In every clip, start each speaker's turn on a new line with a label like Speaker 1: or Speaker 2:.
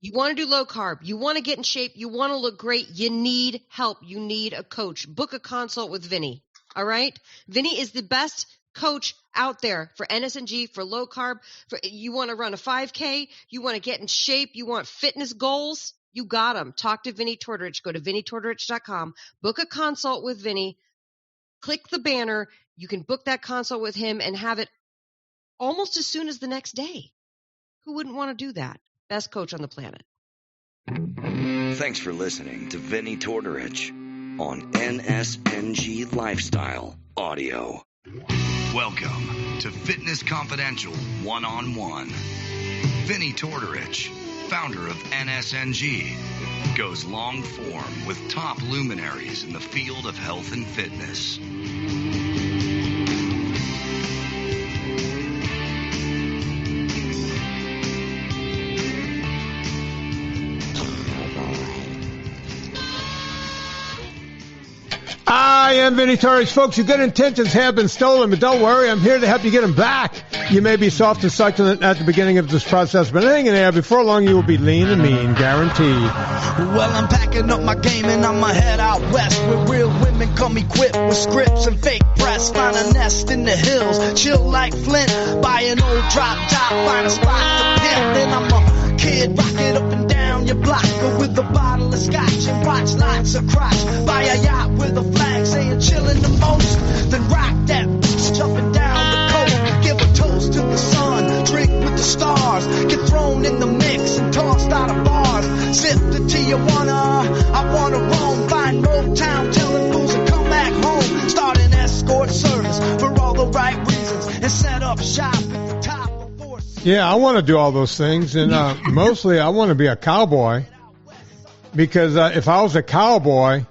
Speaker 1: You want to do low carb. You want to get in shape. You want to look great. You need help. You need a coach. Book a consult with Vinny. All right? Vinny is the best coach out there for NSNG, for low carb. For you want to run a 5K. You want to get in shape. You want fitness goals. You got them. Talk to Vinny Tortorich. Go to VinnyTortorich.com. Book a consult with Vinny. Click the banner. You can book that consult with him and have it almost as soon as the next day. Who wouldn't want to do that? Best coach on the planet.
Speaker 2: Thanks for listening to Vinny Tortorich on NSNG Lifestyle Audio. Welcome to Fitness Confidential One-on-One. Vinny Tortorich, founder of NSNG, goes long form with top luminaries in the field of health and fitness.
Speaker 3: I am Vinny Tortorich. Folks, your good intentions have been stolen, but don't worry, I'm here to help you get them back. You may be soft and succulent at the beginning of this process, but hang in there. Before long, you will be lean and mean, guaranteed.
Speaker 4: Well, I'm packing up my game and I'ma head out west where real women come equipped with scripts and fake press. Find a nest in the hills, chill like Flint. Buy an old drop top, find a spot to pimp. Then I'm a kid, rock it up and down your block with a bottle of scotch and watch lots of crotch. Buy a yacht with a flag saying chillin' the most. Then rock that bitch, jumping down the coast. Give a toast to the sun, drink with the stars. Get thrown in the mix and tossed out of bars. Sip the Tijuana, I wanna roam. Find Motown, telling fools to come back home. Start an escort service for all the right reasons and set up shop at the top of Four Seasons.
Speaker 3: Yeah, I want to do all those things, and mostly I want to be a cowboy, because if I was a cowboy,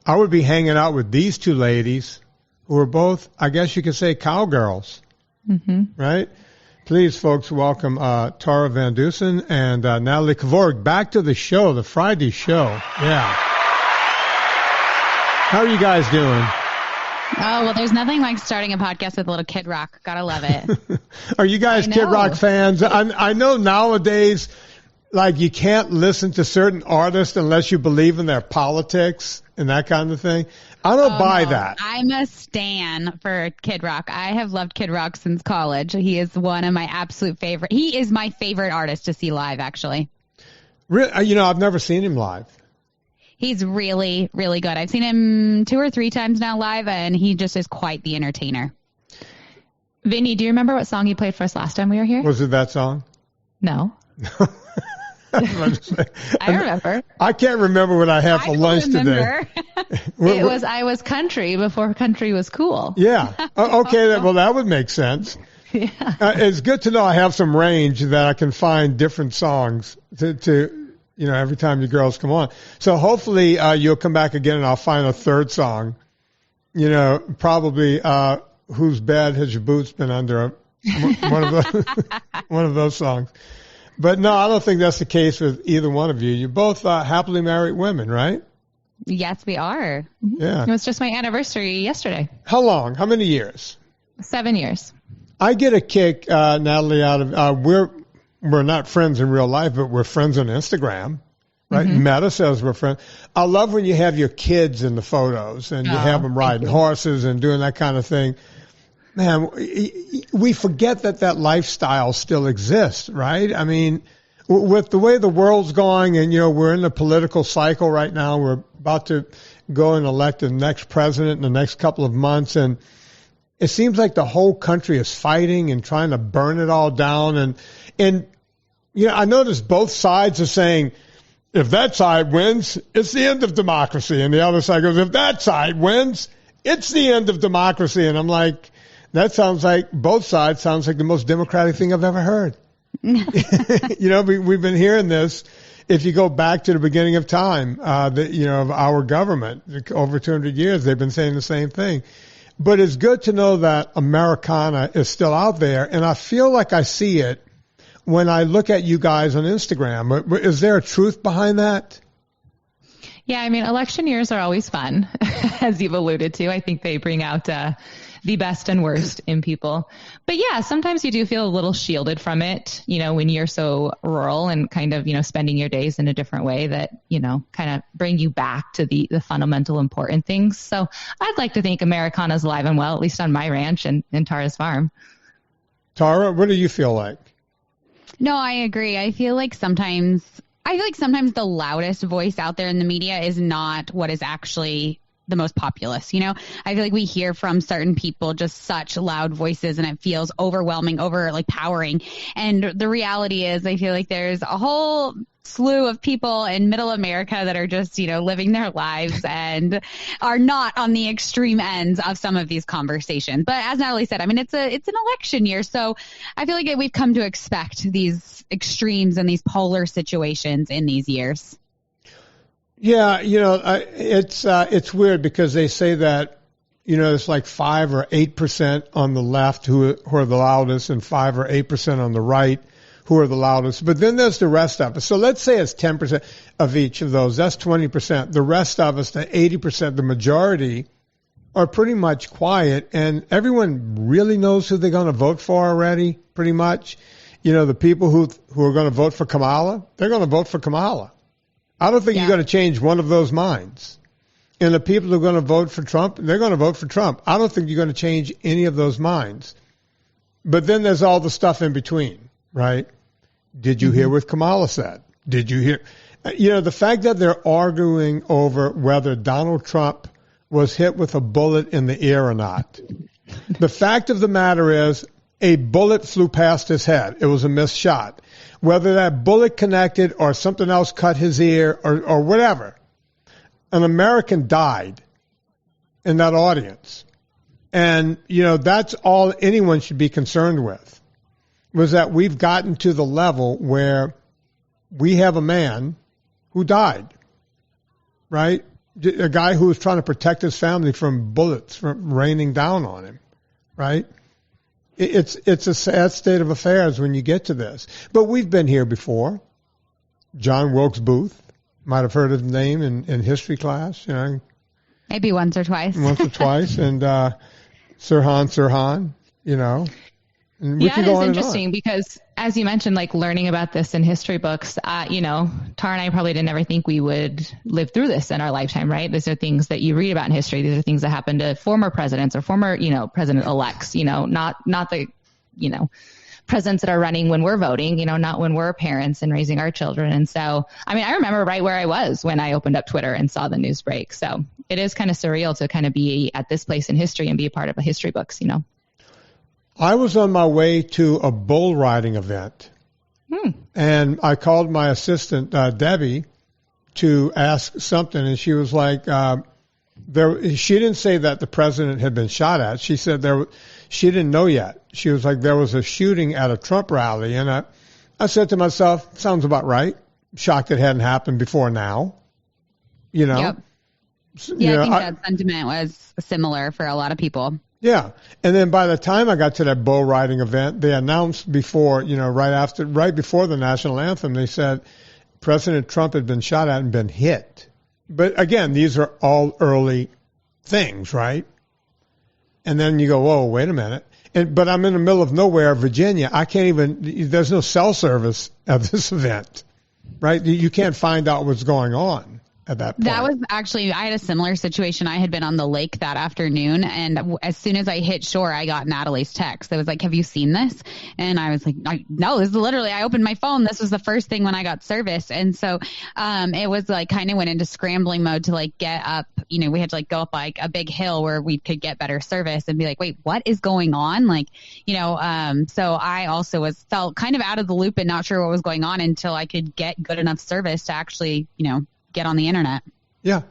Speaker 3: I would be hanging out with these two ladies who are both, I guess you could say, cowgirls, right? Please, folks, welcome Tara Van Dusen and Natalie Kvorg back to the show, the Friday show. Yeah. How are you guys doing?
Speaker 5: Oh, well, there's nothing like starting a podcast with a little Kid Rock. Gotta love it.
Speaker 3: Are you guys Kid Rock fans? I know nowadays, like, you can't listen to certain artists unless you believe in their politics and that kind of thing. I don't buy that.
Speaker 5: I'm a stan for Kid Rock. I have loved Kid Rock since college. He is one of my absolute favorite. He is my favorite artist to see live, actually.
Speaker 3: Really, you know, I've never seen him live.
Speaker 5: He's really, really good. I've seen him 2 or 3 times now live, and he just is quite the entertainer.
Speaker 6: Vinny, do you remember what song you played for us last time we were here?
Speaker 3: Was it that song?
Speaker 6: No. I remember.
Speaker 3: I can't remember what I had for lunch today.
Speaker 6: It was I Was Country before country was cool.
Speaker 3: Yeah. Okay, well, that would make sense.
Speaker 6: Yeah.
Speaker 3: It's good to know I have some range that I can find different songs to you know, every time you girls come on. So hopefully you'll come back again and I'll find a third song. You know, probably Whose Bed Has Your Boots Been Under? One of those songs. But no, I don't think that's the case with either one of you. You're both happily married women, right?
Speaker 5: Yes, we are.
Speaker 3: Yeah.
Speaker 6: It was just my anniversary yesterday.
Speaker 3: How long? How many years?
Speaker 6: 7 years.
Speaker 3: I get a kick, Natalie, out of we're not friends in real life, but we're friends on Instagram, right? Meta says we're friends. I love when you have your kids in the photos and you have them riding horses and doing that kind of thing. Man, we forget that lifestyle still exists, right? I mean, with the way the world's going, and, you know, we're in the political cycle right now. We're about to go and elect the next president in the next couple of months, and it seems like the whole country is fighting and trying to burn it all down. And you know, I notice both sides are saying, if that side wins, it's the end of democracy. And the other side goes, if that side wins, it's the end of democracy. And I'm like, that sounds like, both sides sounds like the most democratic thing I've ever heard. You know, we've been hearing this. If you go back to the beginning of time, you know, of our government, over 200 years, they've been saying the same thing. But it's good to know that Americana is still out there. And I feel like I see it when I look at you guys on Instagram. Is there a truth behind that?
Speaker 6: Yeah, I mean, election years are always fun, as you've alluded to. I think they bring out the best and worst in people. But yeah, sometimes you do feel a little shielded from it, when you're so rural and kind of, spending your days in a different way that, kind of bring you back to the fundamental important things. So I'd like to think Americana's alive and well, at least on my ranch and Tara's farm.
Speaker 3: Tara, what do you feel like?
Speaker 5: No, I agree. I feel like sometimes the loudest voice out there in the media is not what is actually the most populous. I feel like we hear from certain people just such loud voices and it feels overwhelming, powering. And the reality is I feel like there's a whole slew of people in middle America that are just, living their lives and are not on the extreme ends of some of these conversations. But as Natalie said, I mean, it's an election year. So I feel like we've come to expect these extremes and these polar situations in these years.
Speaker 3: Yeah, it's weird because they say that, it's like 5 or 8% on the left who are the loudest and 5 or 8% on the right who are the loudest. But then there's the rest of us. So let's say it's 10% of each of those. That's 20%. The rest of us, the 80%, the majority, are pretty much quiet. And everyone really knows who they're going to vote for already, pretty much. The people who are going to vote for Kamala, they're going to vote for Kamala. I don't think you're going to change one of those minds. And the people who are going to vote for Trump, they're going to vote for Trump. I don't think you're going to change any of those minds. But then there's all the stuff in between, right? Did you hear what Kamala said? Did you hear? The fact that they're arguing over whether Donald Trump was hit with a bullet in the ear or not. The fact of the matter is a bullet flew past his head. It was a missed shot. Whether that bullet connected or something else cut his ear or whatever, an American died in that audience. And, that's all anyone should be concerned with, was that we've gotten to the level where we have a man who died, right? A guy who was trying to protect his family from bullets from raining down on him, right? It's a sad state of affairs when you get to this. But we've been here before. John Wilkes Booth, might have heard his name in history class,
Speaker 5: Maybe once or twice.
Speaker 3: And Sirhan, And
Speaker 6: yeah, it is interesting because, as you mentioned, learning about this in history books, Tara and I probably didn't ever think we would live through this in our lifetime, right? These are things that you read about in history. These are things that happen to former presidents or former, president-elects, not the, presidents that are running when we're voting, not when we're parents and raising our children. And so, I remember right where I was when I opened up Twitter and saw the news break. So it is kind of surreal to kind of be at this place in history and be a part of a history books,
Speaker 3: I was on my way to a bull riding event, and I called my assistant, Debbie, to ask something, and she was like, she didn't say that the president had been shot at. She said she didn't know yet. She was like, there was a shooting at a Trump rally, and I said to myself, sounds about right. Shocked it hadn't happened before now,
Speaker 5: Yep. Yeah, I think that sentiment was similar for a lot of people.
Speaker 3: Yeah. And then by the time I got to that bull riding event, they announced before, right before the national anthem, they said President Trump had been shot at and been hit. But again, these are all early things, right? And then you go, whoa, wait a minute. But I'm in the middle of nowhere, Virginia. There's no cell service at this event, right? You can't find out what's going on at that point.
Speaker 5: That was actually, I had a similar situation. I had been on the lake that afternoon, and as soon as I hit shore, I got Natalie's text. It was like, have you seen this? And I was like, no, this is literally, I opened my phone. This was the first thing when I got service. And so it was kind of went into scrambling mode to get up, we had to go up a big hill where we could get better service and be like, wait, what is going on? So I also felt kind of out of the loop and not sure what was going on until I could get good enough service to actually, get on the internet.
Speaker 3: Yeah.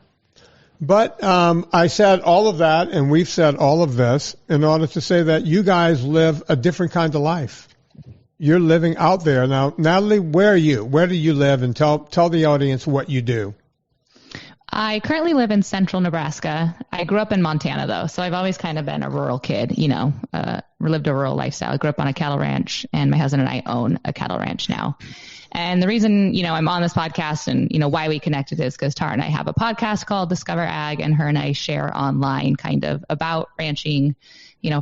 Speaker 3: But I said all of that, and we've said all of this in order to say that you guys live a different kind of life. You're living out there. Now, Natalie, where are you? Where do you live? And tell the audience what you do.
Speaker 6: I currently live in central Nebraska. I grew up in Montana, though, so I've always kind of been a rural kid, lived a rural lifestyle. I grew up on a cattle ranch, and my husband and I own a cattle ranch now. And the reason, I'm on this podcast and, why we connected is because Tara and I have a podcast called Discover Ag, and her and I share online kind of about ranching.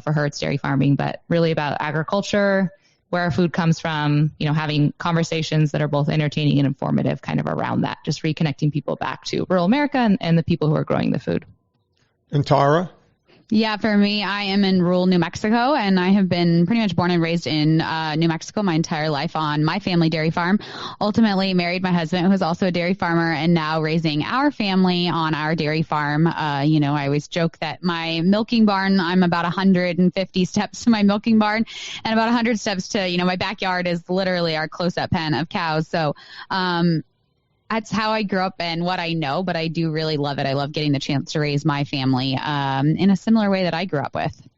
Speaker 6: For her, it's dairy farming, but really about agriculture, where our food comes from, having conversations that are both entertaining and informative kind of around that, just reconnecting people back to rural America and the people who are growing the food.
Speaker 3: And Tara?
Speaker 5: Yeah, for me, I am in rural New Mexico, and I have been pretty much born and raised in New Mexico my entire life on my family dairy farm. Ultimately married my husband, who is also a dairy farmer, and now raising our family on our dairy farm. I always joke that my milking barn, I'm about 150 steps to my milking barn, and about 100 steps to, my backyard is literally our close-up pen of cows. So, that's how I grew up and what I know, but I do really love it. I love getting the chance to raise my family in a similar way that I grew up with.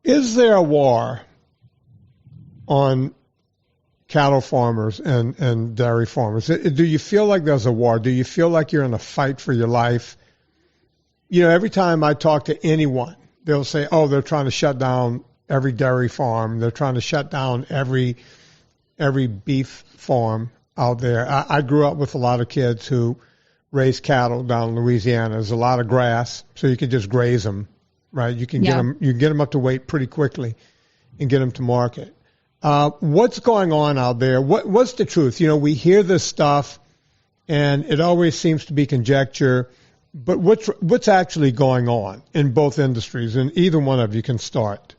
Speaker 3: Is there a war on cattle farmers and dairy farmers? Do you feel like there's a war? Do you feel like you're in a fight for your life? Every time I talk to anyone, they'll say, oh, they're trying to shut down every dairy farm. They're trying to shut down every beef farm out there. I grew up with a lot of kids who raise cattle down in Louisiana. There's a lot of grass, so you can just graze them, right? You can get them up to weight pretty quickly and get them to market. What's going on out there? What's the truth? We hear this stuff, and it always seems to be conjecture. But what's actually going on in both industries? And either one of you can start.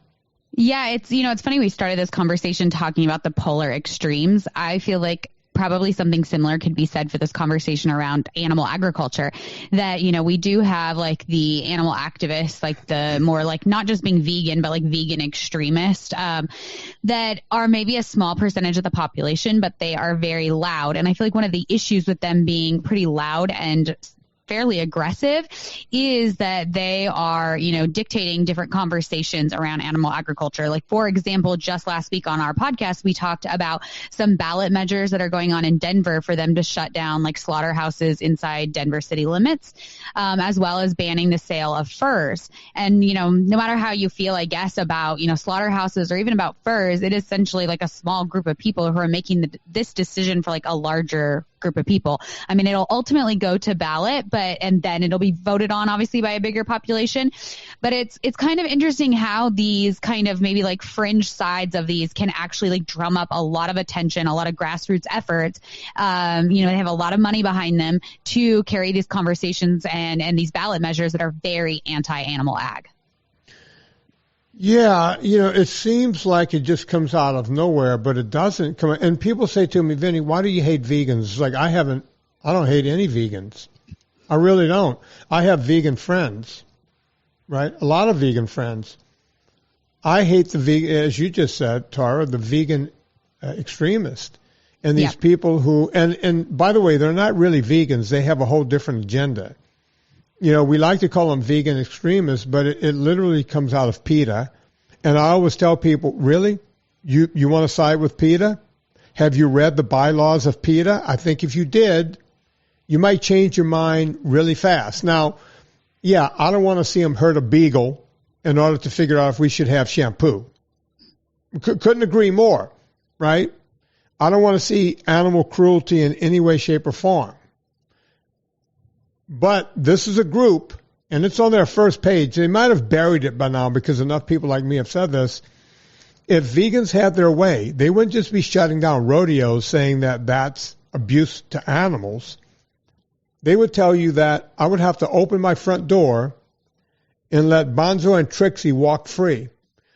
Speaker 5: Yeah, it's funny we started this conversation talking about the polar extremes. I feel like probably something similar could be said for this conversation around animal agriculture, that, we do have like the animal activists, like the more like not just being vegan, but like vegan extremists, that are maybe a small percentage of the population, but they are very loud. And I feel like one of the issues with them being pretty loud and fairly aggressive is that they are, dictating different conversations around animal agriculture. Like, for example, just last week on our podcast, we talked about some ballot measures that are going on in Denver for them to shut down like slaughterhouses inside Denver city limits, as well as banning the sale of furs. And, no matter how you feel, I guess, about, slaughterhouses or even about furs, it is essentially like a small group of people who are making this decision for like a larger group of people. I mean, it'll ultimately go to ballot, and then it'll be voted on obviously by a bigger population. But it's kind of interesting how these kind of maybe like fringe sides of these can actually like drum up a lot of attention, a lot of grassroots efforts. They have a lot of money behind them to carry these conversations and these ballot measures that are very anti-animal ag.
Speaker 3: Yeah, it seems like it just comes out of nowhere, but it doesn't come. And people say to me, Vinny, why do you hate vegans? It's like, I don't hate any vegans. I really don't. I have vegan friends, right? A lot of vegan friends. I hate the vegan, as you just said, Tara, the vegan extremist. And these people who, and by the way, they're not really vegans. They have a whole different agenda. We like to call them vegan extremists, but it literally comes out of PETA. And I always tell people, really? You want to side with PETA? Have you read the bylaws of PETA? I think if you did, you might change your mind really fast. Now, I don't want to see them hurt a beagle in order to figure out if we should have shampoo. Couldn't agree more, right? I don't want to see animal cruelty in any way, shape, or form. But this is a group, and it's on their first page. They might have buried it by now because enough people like me have said this. If vegans had their way, they wouldn't just be shutting down rodeos saying that that's abuse to animals. They would tell you that I would have to open my front door and let Bonzo and Trixie walk free.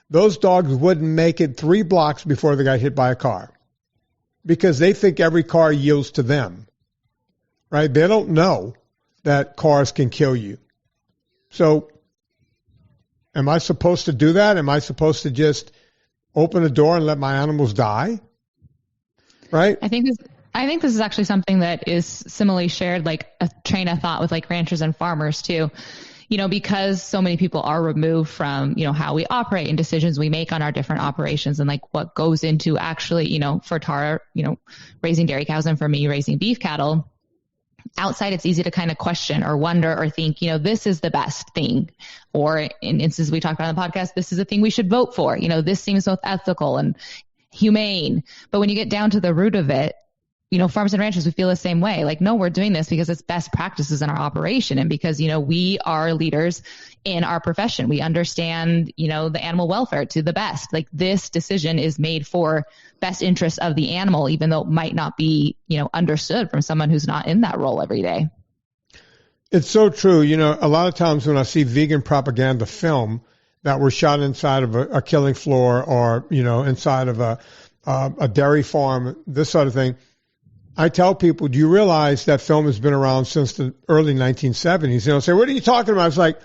Speaker 3: Those dogs wouldn't make it 3 blocks before they got hit by a car because they think every car yields to them, right? They don't know that cars can kill you. So am I supposed to do that? Am I supposed to just open a door and let my animals die? Right?
Speaker 6: I think this is actually something that is similarly shared, like a train of thought with like ranchers and farmers too. Because so many people are removed from, how we operate and decisions we make on our different operations and like what goes into actually, for Tara, raising dairy cows and for me raising beef cattle. outside, it's easy to kind of question or wonder or think, this is the best thing. Or in instances we talked about on the podcast, this is the thing we should vote for. This seems both ethical and humane. But when you get down to the root of it, farmers and ranchers, we feel the same way. Like, no, we're doing this because it's best practices in our operation. And because, we are leaders in our profession. We understand, the animal welfare to the best. Like, this decision is made for best interest of the animal, even though it might not be, understood from someone who's not in that role every day.
Speaker 3: It's so true. A lot of times when I see vegan propaganda film that were shot inside of a killing floor or, inside of a dairy farm, this sort of thing, I tell people, do you realize that film has been around since the early 1970s? Say, what are you talking about? I was like,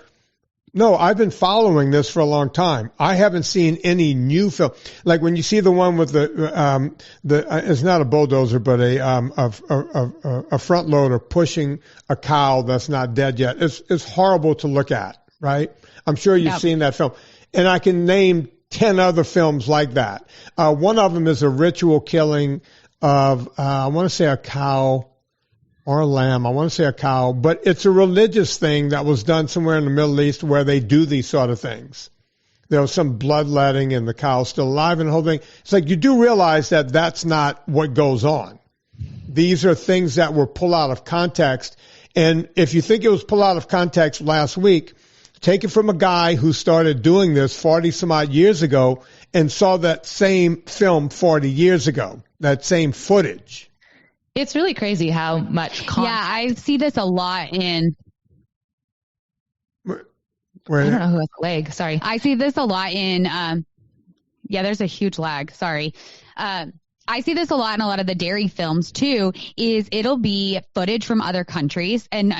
Speaker 3: no, I've been following this for a long time. I haven't seen any new film. Like when you see the one with it's not a bulldozer, but a front loader pushing a cow that's not dead yet. It's horrible to look at, right? I'm sure you've seen that film. And I can name 10 other films like that. One of them is a ritual killing of, I want to say a cow or a lamb. I want to say a cow, but it's a religious thing that was done somewhere in the Middle East where they do these sort of things. There was some bloodletting and the cow's still alive and the whole thing. It's like you do realize that that's not what goes on. These are things that were pulled out of context. And if you think it was pulled out of context last week, take it from a guy who started doing this 40 some odd years ago and saw that same film 40 years ago, that same footage.
Speaker 6: It's really crazy how much
Speaker 5: Yeah, I see this a lot in...
Speaker 6: I don't know who has a lag. Sorry.
Speaker 5: I see this a lot in... there's a huge lag. Sorry. I see this a lot in a lot of the dairy films too, is it'll be footage from other countries and,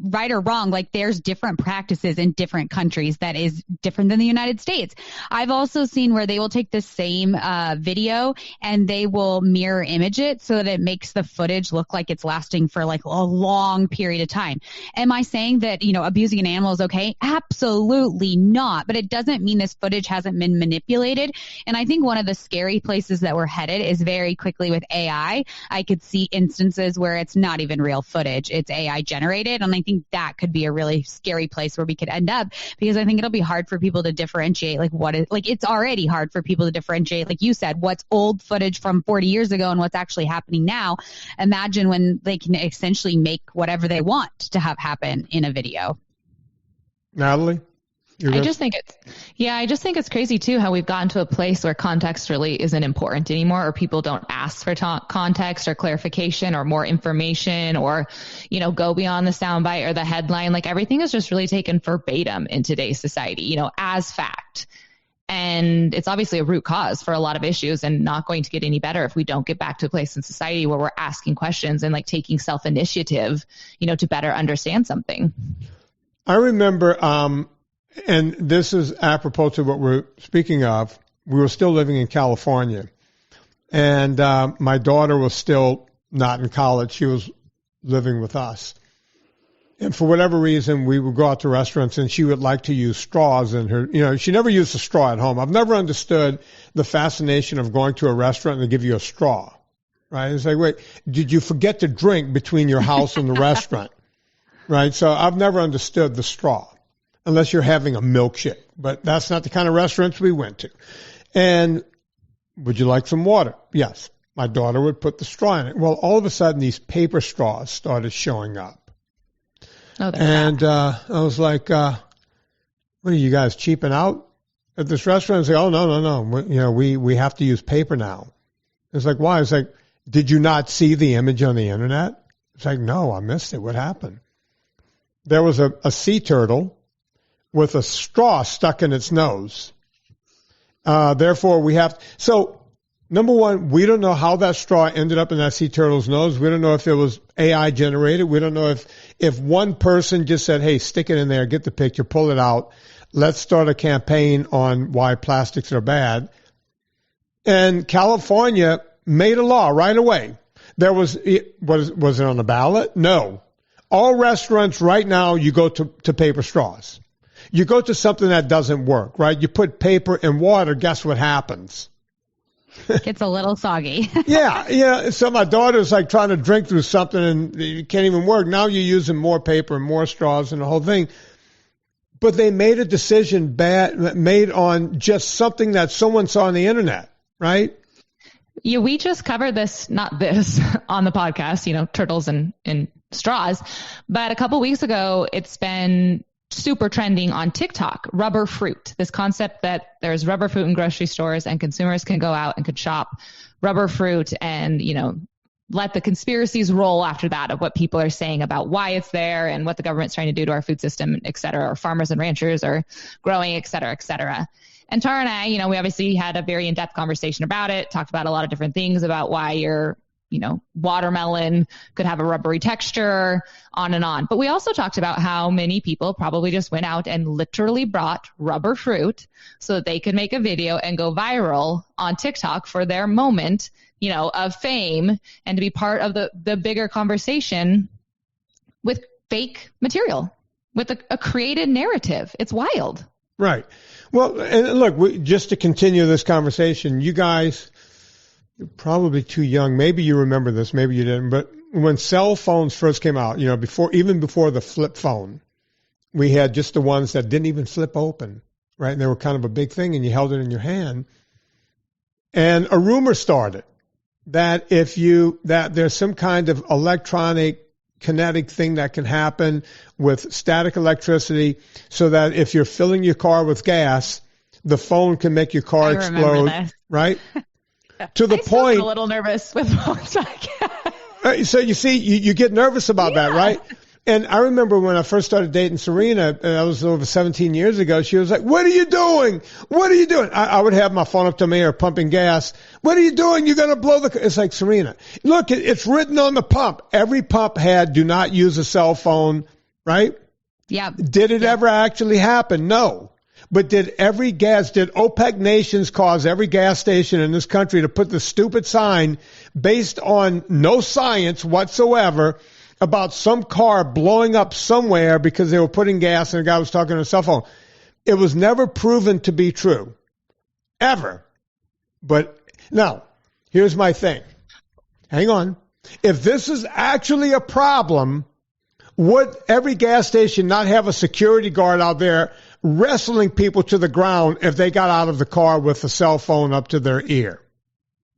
Speaker 5: right or wrong, like there's different practices in different countries that is different than the United States. I've also seen where they will take the same video and they will mirror image it so that it makes the footage look like it's lasting for like a long period of time. Am I saying that, abusing an animal is okay? Absolutely not. But it doesn't mean this footage hasn't been manipulated. And I think one of the scary places that we're headed is very quickly with AI. I could see instances where it's not even real footage. It's AI generated. And I think that could be a really scary place where we could end up, because I think it'll be hard for people to differentiate it's already hard for people to differentiate, like you said, what's old footage from 40 years ago and what's actually happening now. Imagine when they can essentially make whatever they want to have happen in a video.
Speaker 3: Natalie?
Speaker 6: I just think it's crazy too how we've gotten to a place where context really isn't important anymore, or people don't ask for context or clarification or more information or, go beyond the soundbite or the headline. Like everything is just really taken verbatim in today's society, as fact. And it's obviously a root cause for a lot of issues and not going to get any better if we don't get back to a place in society where we're asking questions and like taking self-initiative, to better understand something.
Speaker 3: I remember, and this is apropos to what we're speaking of. We were still living in California, and my daughter was still not in college. She was living with us. And for whatever reason, we would go out to restaurants, and she would like to use straws in her. She never used a straw at home. I've never understood the fascination of going to a restaurant and they give you a straw, right? It's like, wait, did you forget to drink between your house and the restaurant, right? So I've never understood the straw. Unless you're having a milkshake. But that's not the kind of restaurants we went to. And would you like some water? Yes. My daughter would put the straw in it. Well, all of a sudden, these paper straws started showing up.
Speaker 6: Oh,
Speaker 3: and I was like, what are you guys cheaping out at this restaurant? And say, oh, no. We have to use paper now. It's like, why? It's like, did you not see the image on the internet? It's like, no, I missed it. What happened? There was a sea turtle with a straw stuck in its nose. Therefore, we have... So, number one, we don't know how that straw ended up in that sea turtle's nose. We don't know if it was AI generated. We don't know if one person just said, hey, stick it in there, get the picture, pull it out. Let's start a campaign on why plastics are bad. And California made a law right away. Was it on the ballot? No. All restaurants right now, you go to paper straws. You go to something that doesn't work, right? You put paper in water, guess what happens?
Speaker 5: Gets a little soggy.
Speaker 3: Yeah. So my daughter's like trying to drink through something and it can't even work. Now you're using more paper and more straws and the whole thing. But they made a decision made on just something that someone saw on the internet, right?
Speaker 6: Yeah, we just covered this, not this, on the podcast, turtles and straws. But a couple weeks ago, it's been super trending on TikTok, rubber fruit. This concept that there's rubber fruit in grocery stores and consumers can go out and could shop rubber fruit and, let the conspiracies roll after that of what people are saying about why it's there and what the government's trying to do to our food system, et cetera, or farmers and ranchers are growing, et cetera, et cetera. And Tara and I, we obviously had a very in-depth conversation about it, talked about a lot of different things about why your, watermelon could have a rubbery texture, on and on. But we also talked about how many people probably just went out and literally brought rubber fruit so that they could make a video and go viral on TikTok for their moment, of fame and to be part of the bigger conversation with fake material, with a created narrative. It's wild.
Speaker 3: Right. Well, and look, just to continue this conversation, you guys, you're probably too young. Maybe you remember this, maybe you didn't. But when cell phones first came out, even before the flip phone, we had just the ones that didn't even flip open, right? And they were kind of a big thing, and you held it in your hand. And a rumor started that that there's some kind of electronic kinetic thing that can happen with static electricity so that if you're filling your car with gas, the phone can make your car explode, right? To the point.
Speaker 6: I'm a little nervous with phones.
Speaker 3: So you see, you get nervous about that, right? And I remember when I first started dating Serena, that was over 17 years ago, she was like, what are you doing? What are you doing? I would have my phone up to me or pumping gas. What are you doing? You're going to blow the car. It's like, Serena, look, it's written on the pump. Every pump had do not use a cell phone, right?
Speaker 5: Yeah.
Speaker 3: Did it ever actually happen? No. But did OPEC nations cause every gas station in this country to put the stupid sign based on no science whatsoever about some car blowing up somewhere because they were putting gas and a guy was talking on a cell phone? It was never proven to be true. Ever. But now, here's my thing. Hang on. If this is actually a problem, would every gas station not have a security guard out there wrestling people to the ground if they got out of the car with a cell phone up to their ear?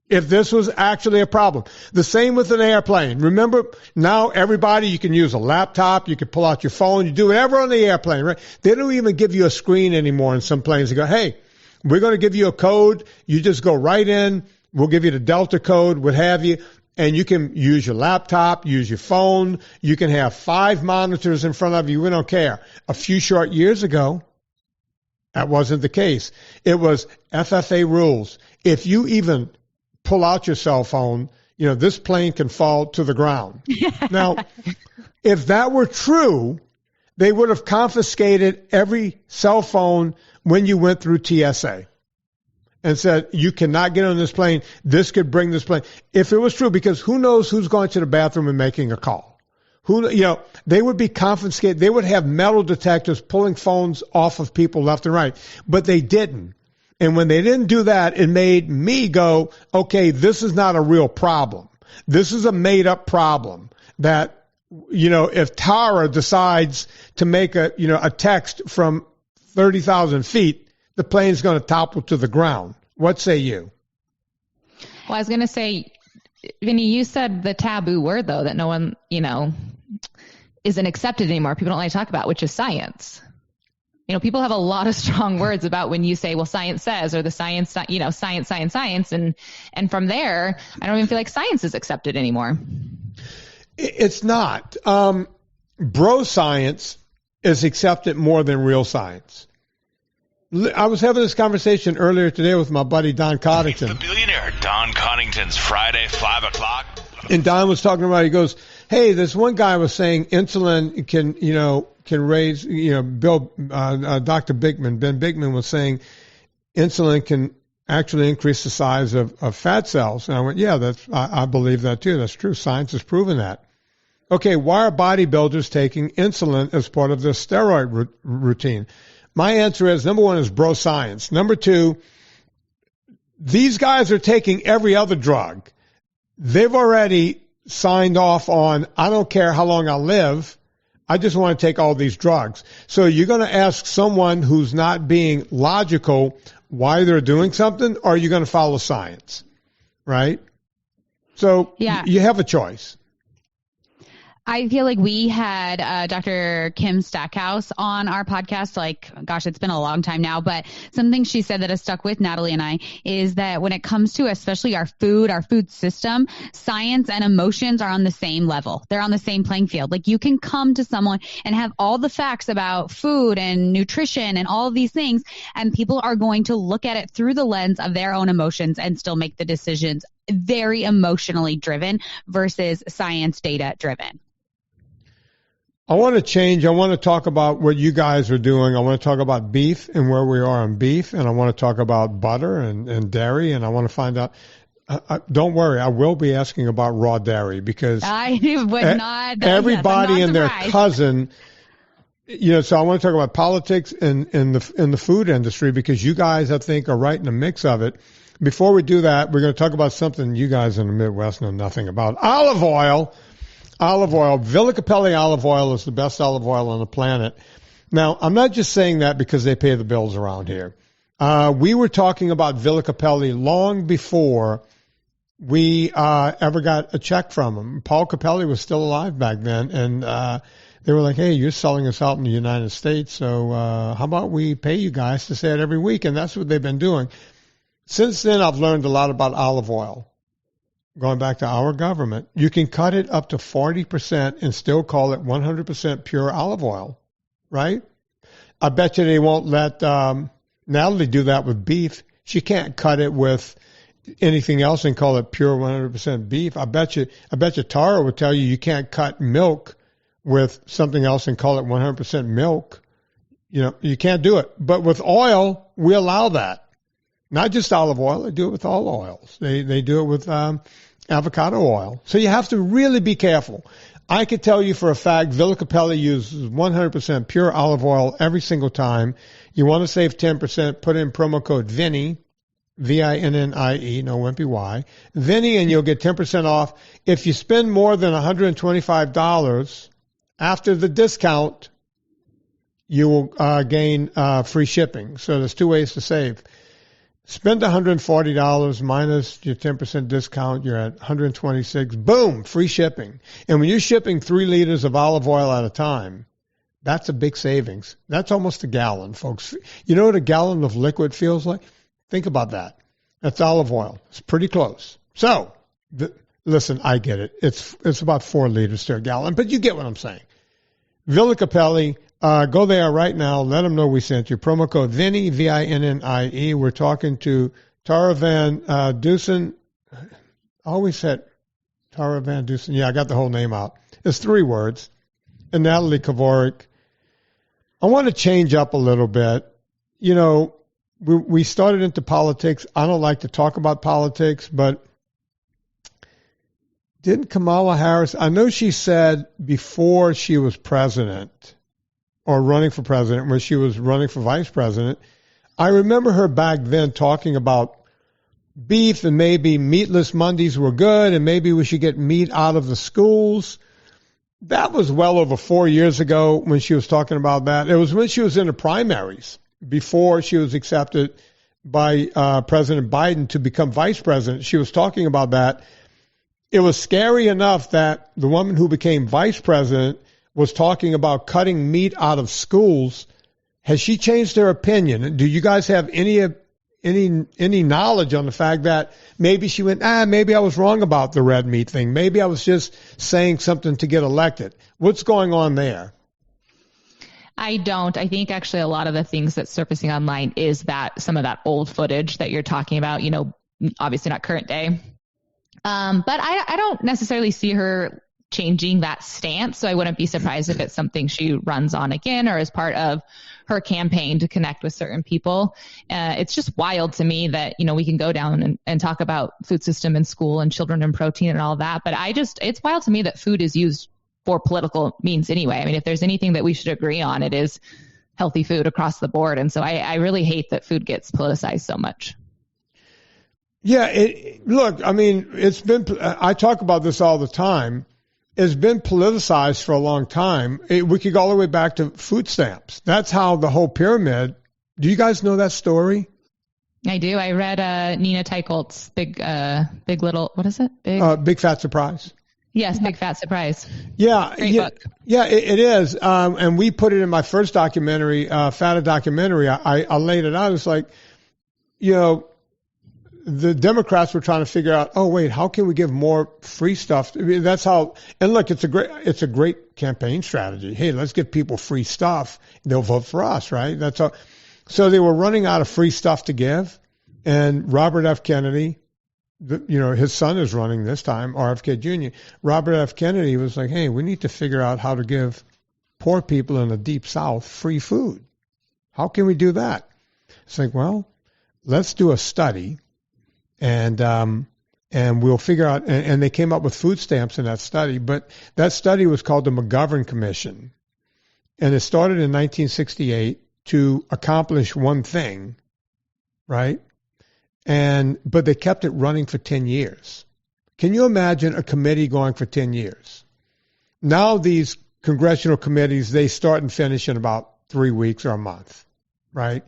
Speaker 3: If this was actually a problem. The same with an airplane. Remember, now everybody, you can use a laptop, you can pull out your phone, you do whatever on the airplane, right? They don't even give you a screen anymore in some planes. They go, hey, we're going to give you a code. You just go right in. We'll give you the Delta code, what have you. And you can use your laptop, use your phone. You can have 5 monitors in front of you. We don't care. A few short years ago, that wasn't the case. It was FFA rules. If you even pull out your cell phone, this plane can fall to the ground. Now, if that were true, they would have confiscated every cell phone when you went through TSA and said, you cannot get on this plane. This could bring this plane. If it was true, because who knows who's going to the bathroom and making a call? They would be confiscated. They would have metal detectors pulling phones off of people left and right, but they didn't. And when they didn't do that, it made me go, okay, this is not a real problem. This is a made up problem that, if Tara decides to make a text from 30,000 feet, the plane's going to topple to the ground. What say you?
Speaker 6: Well, I was going to say, Vinny, you said the taboo word, though, that no one, isn't accepted anymore. People don't like to talk about, which is science. People have a lot of strong words about when you say, well, science says, or the science, science. And from there, I don't even feel like science is accepted anymore.
Speaker 3: It's not. Bro science is accepted more than real science. I was having this conversation earlier today with my buddy Don Coddington.
Speaker 7: The billionaire Don Coddington's Friday, 5 o'clock.
Speaker 3: And Don was talking about, he goes, hey, this one guy was saying insulin can raise, Dr. Bigman, Ben Bigman was saying insulin can actually increase the size of fat cells. And I went, yeah, I believe that too. That's true. Science has proven that. Okay, why are bodybuilders taking insulin as part of their steroid routine? My answer is, number one is bro science. Number two, These guys are taking every other drug. They've already signed off on, I don't care how long I live, I just want to take all these drugs. So you're going to ask someone who's not being logical why they're doing something, or are you going to follow science? Right? So you have a choice.
Speaker 5: I feel like we had Dr. Kim Stackhouse on our podcast, it's been a long time now, but something she said that has stuck with Natalie and I is that when it comes to especially our food system, science and emotions are on the same level. They're on the same playing field. Like, you can come to someone and have all the facts about food and nutrition and all of these things, and people are going to look at it through the lens of their own emotions and still make the decisions very emotionally driven versus science data driven.
Speaker 3: I want to change. I want to talk about what you guys are doing. I want to talk about beef and where we are on beef. And I want to talk about butter and dairy. And I want to find out. Don't worry. I will be asking about raw dairy because
Speaker 5: I would not.
Speaker 3: Everybody and their cousin. So I want to talk about politics in the food industry because you guys, I think, are right in the mix of it. Before we do that, we're going to talk about something you guys in the Midwest know nothing about. Olive oil. Olive oil. Villa Capelli olive oil is the best olive oil on the planet. Now, I'm not just saying that because they pay the bills around here. We were talking about Villa Capelli long before we ever got a check from them. Paul Capelli was still alive back then, and they were like, hey, you're selling us out in the United States, so how about we pay you guys to say it every week? And that's what they've been doing. Since then, I've learned a lot about olive oil. Going back to our government, you can cut it up to 40% and still call it 100% pure olive oil, right? I bet you they won't let Natalie do that with beef. She can't cut it with anything else and call it pure 100% beef. I bet you Tara would tell you can't cut milk with something else and call it 100% milk. You can't do it. But with oil, we allow that. Not just olive oil. They do it with all oils. They do it with avocado oil. So you have to really be careful. I could tell you for a fact Villa Capelli uses 100% pure olive oil every single time. You want to save 10%, put in promo code VINNIE, VINNIE, no wimpy Y, VINNIE, and you'll get 10% off. If you spend more than $125 after the discount, you will gain free shipping. So there's two ways to save. Spend $140 minus your 10% discount. You're at $126. Boom, free shipping. And when you're shipping 3 liters of olive oil at a time, that's a big savings. That's almost a gallon, folks. You know what a gallon of liquid feels like? Think about that. That's olive oil. It's pretty close. So, listen, I get it. It's about 4 liters to a gallon, but you get what I'm saying. Villa Capelli. Go there right now. Let them know we sent you. Promo code VINNIE, VINNIE. We're talking to Tara Van Dusen. I always said Tara Van Dusen. Yeah, I got the whole name out. It's 3 words. And Natalie Kavorik. I want to change up a little bit. We started into politics. I don't like to talk about politics, but didn't Kamala Harris, I know she said before she was president or running for president, when she was running for vice president, I remember her back then talking about beef and maybe meatless Mondays were good and maybe we should get meat out of the schools. That was well over 4 years ago when she was talking about that. It was when she was in the primaries before she was accepted by President Biden to become vice president. She was talking about that. It was scary enough that the woman who became vice president was talking about cutting meat out of schools. Has she changed her opinion? Do you guys have any knowledge on the fact that maybe she went, maybe I was wrong about the red meat thing. Maybe I was just saying something to get elected. What's going on there?
Speaker 6: I don't. I think actually a lot of the things that's surfacing online is that some of that old footage that you're talking about, obviously not current day. But I don't necessarily see her changing that stance. So I wouldn't be surprised if it's something she runs on again or as part of her campaign to connect with certain people. It's just wild to me that, we can go down and talk about food system in school and children and protein and all that. But it's wild to me that food is used for political means anyway. I mean, if there's anything that we should agree on, it is healthy food across the board. And so I really hate that food gets politicized so much.
Speaker 3: Yeah, look, I mean, I talk about this all the time. It's been politicized for a long time. We could go all the way back to food stamps. That's how the whole pyramid. Do you guys know that story?
Speaker 6: I do. I read Nina Teicholz's Big Little, what is it?
Speaker 3: Big Fat Surprise.
Speaker 6: Yes, Big Fat Surprise.
Speaker 3: Yeah.
Speaker 6: Great book.
Speaker 3: Yeah, it is. And we put it in my first documentary, Fata documentary. I laid it out. It's like, the Democrats were trying to figure out, oh wait, how can we give more free stuff? I mean, that's how. And look, it's a great campaign strategy. Hey, let's give people free stuff. They'll vote for us, right? That's how. So they were running out of free stuff to give, and Robert F. Kennedy, his son is running this time, RFK Jr. Robert F. Kennedy was like, hey, we need to figure out how to give poor people in the Deep South free food. How can we do that? It's like, well, let's do a study. And we'll figure out, and they came up with food stamps in that study, but that study was called the McGovern Commission. And it started in 1968 to accomplish one thing, right? But they kept it running for 10 years. Can you imagine a committee going for 10 years? Now these congressional committees, they start and finish in about 3 weeks or a month, right?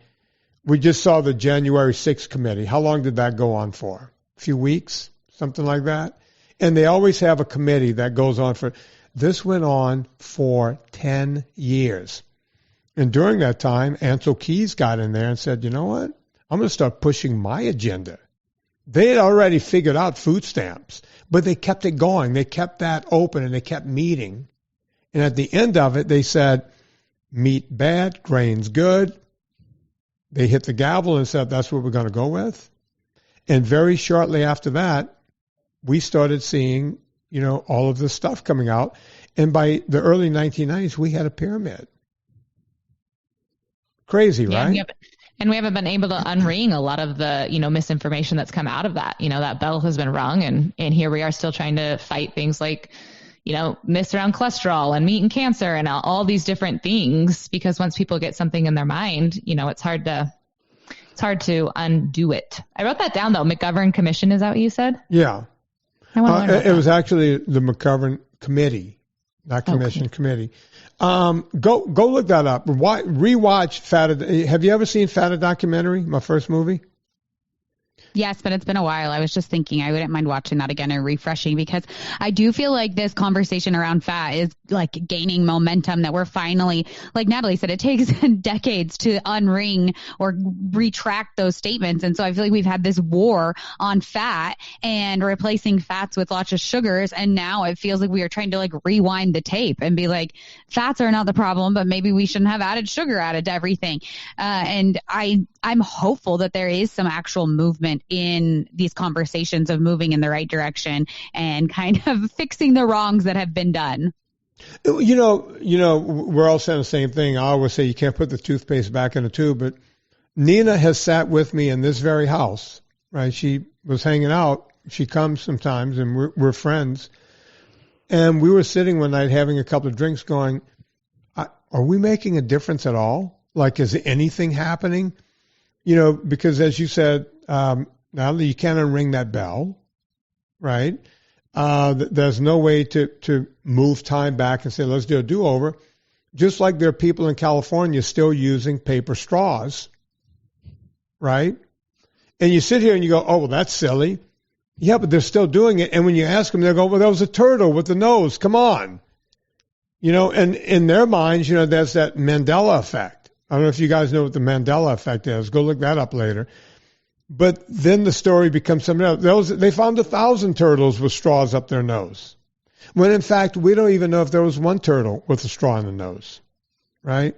Speaker 3: We just saw the January 6th committee. How long did that go on for? A few weeks, something like that? And they always have a committee that goes on for, this went on for 10 years. And during that time, Ancel Keys got in there and said, you know what? I'm going to start pushing my agenda. They had already figured out food stamps, but they kept it going. They kept that open and they kept meeting. And at the end of it, they said, meat bad, grains good. They hit the gavel and said, that's what we're going to go with. And very shortly after that, we started seeing, all of this stuff coming out. And by the early 1990s, we had a pyramid. Crazy, right?
Speaker 6: And we haven't been able to unring a lot of the, misinformation that's come out of that. That bell has been rung, and here we are still trying to fight things like, myths around cholesterol and meat and cancer and all these different things, because once people get something in their mind, it's hard to undo it. I wrote that down though. McGovern Commission, is that what you said?
Speaker 3: Yeah. It was actually the McGovern Committee, not commission, committee. Go look that up. Rewatch Fata. Have you ever seen Fata documentary, my first movie?
Speaker 5: Yes, but it's been a while. I was just thinking I wouldn't mind watching that again and refreshing, because I do feel like this conversation around fat is like gaining momentum, that we're finally, like Natalie said, it takes decades to unring or retract those statements. And so I feel like we've had this war on fat and replacing fats with lots of sugars. And now it feels like we are trying to like rewind the tape and be like, fats are not the problem, but maybe we shouldn't have added sugar added to everything. And I'm hopeful that there is some actual movement in these conversations of moving in the right direction and kind of fixing the wrongs that have been done.
Speaker 3: We're all saying the same thing. I always say you can't put the toothpaste back in the tube, but Nina has sat with me in this very house, right? She was hanging out. She comes sometimes, and we're friends. And we were sitting one night having a couple of drinks going, are we making a difference at all? Like, is anything happening? Because as you said, Natalie, you can't unring that bell, right? There's no way to move time back and say, let's do a do-over. Just like there are people in California still using paper straws, right? And you sit here and you go, oh, well, that's silly. Yeah, but they're still doing it. And when you ask them, they'll go, well, that was a turtle with the nose. Come on. And in their minds, there's that Mandela effect. I don't know if you guys know what the Mandela effect is. Go look that up later. But then the story becomes something else. They found 1,000 turtles with straws up their nose. When in fact, we don't even know if there was one turtle with a straw in the nose, right?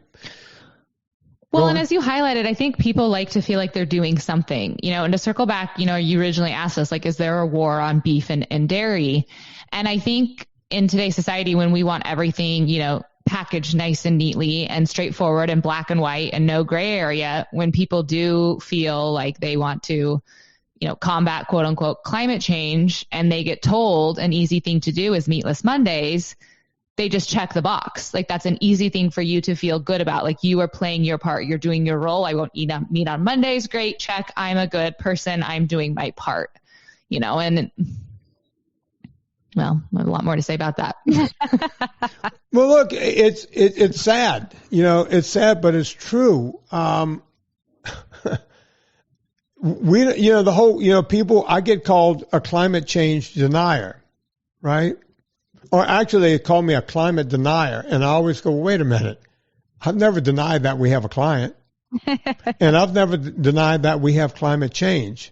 Speaker 6: Well, and as you highlighted, I think people like to feel like they're doing something, and to circle back, you originally asked us, like, is there a war on beef and dairy? And I think in today's society, when we want everything, packaged nice and neatly and straightforward and black and white and no gray area, when people do feel like they want to, combat quote unquote climate change, and they get told an easy thing to do is Meatless Mondays, they just check the box. Like that's an easy thing for you to feel good about. Like you are playing your part. You're doing your role. I won't meet on Mondays. Great. Check. I'm a good person. I'm doing my part, and well, I have a lot more to say about that.
Speaker 3: Well, look, it's sad, it's sad, but it's true. The whole, people, I get called a climate change denier, right? Or actually they call me a climate denier. And I always go, wait a minute. I've never denied that we have a climate. And I've never denied that we have climate change.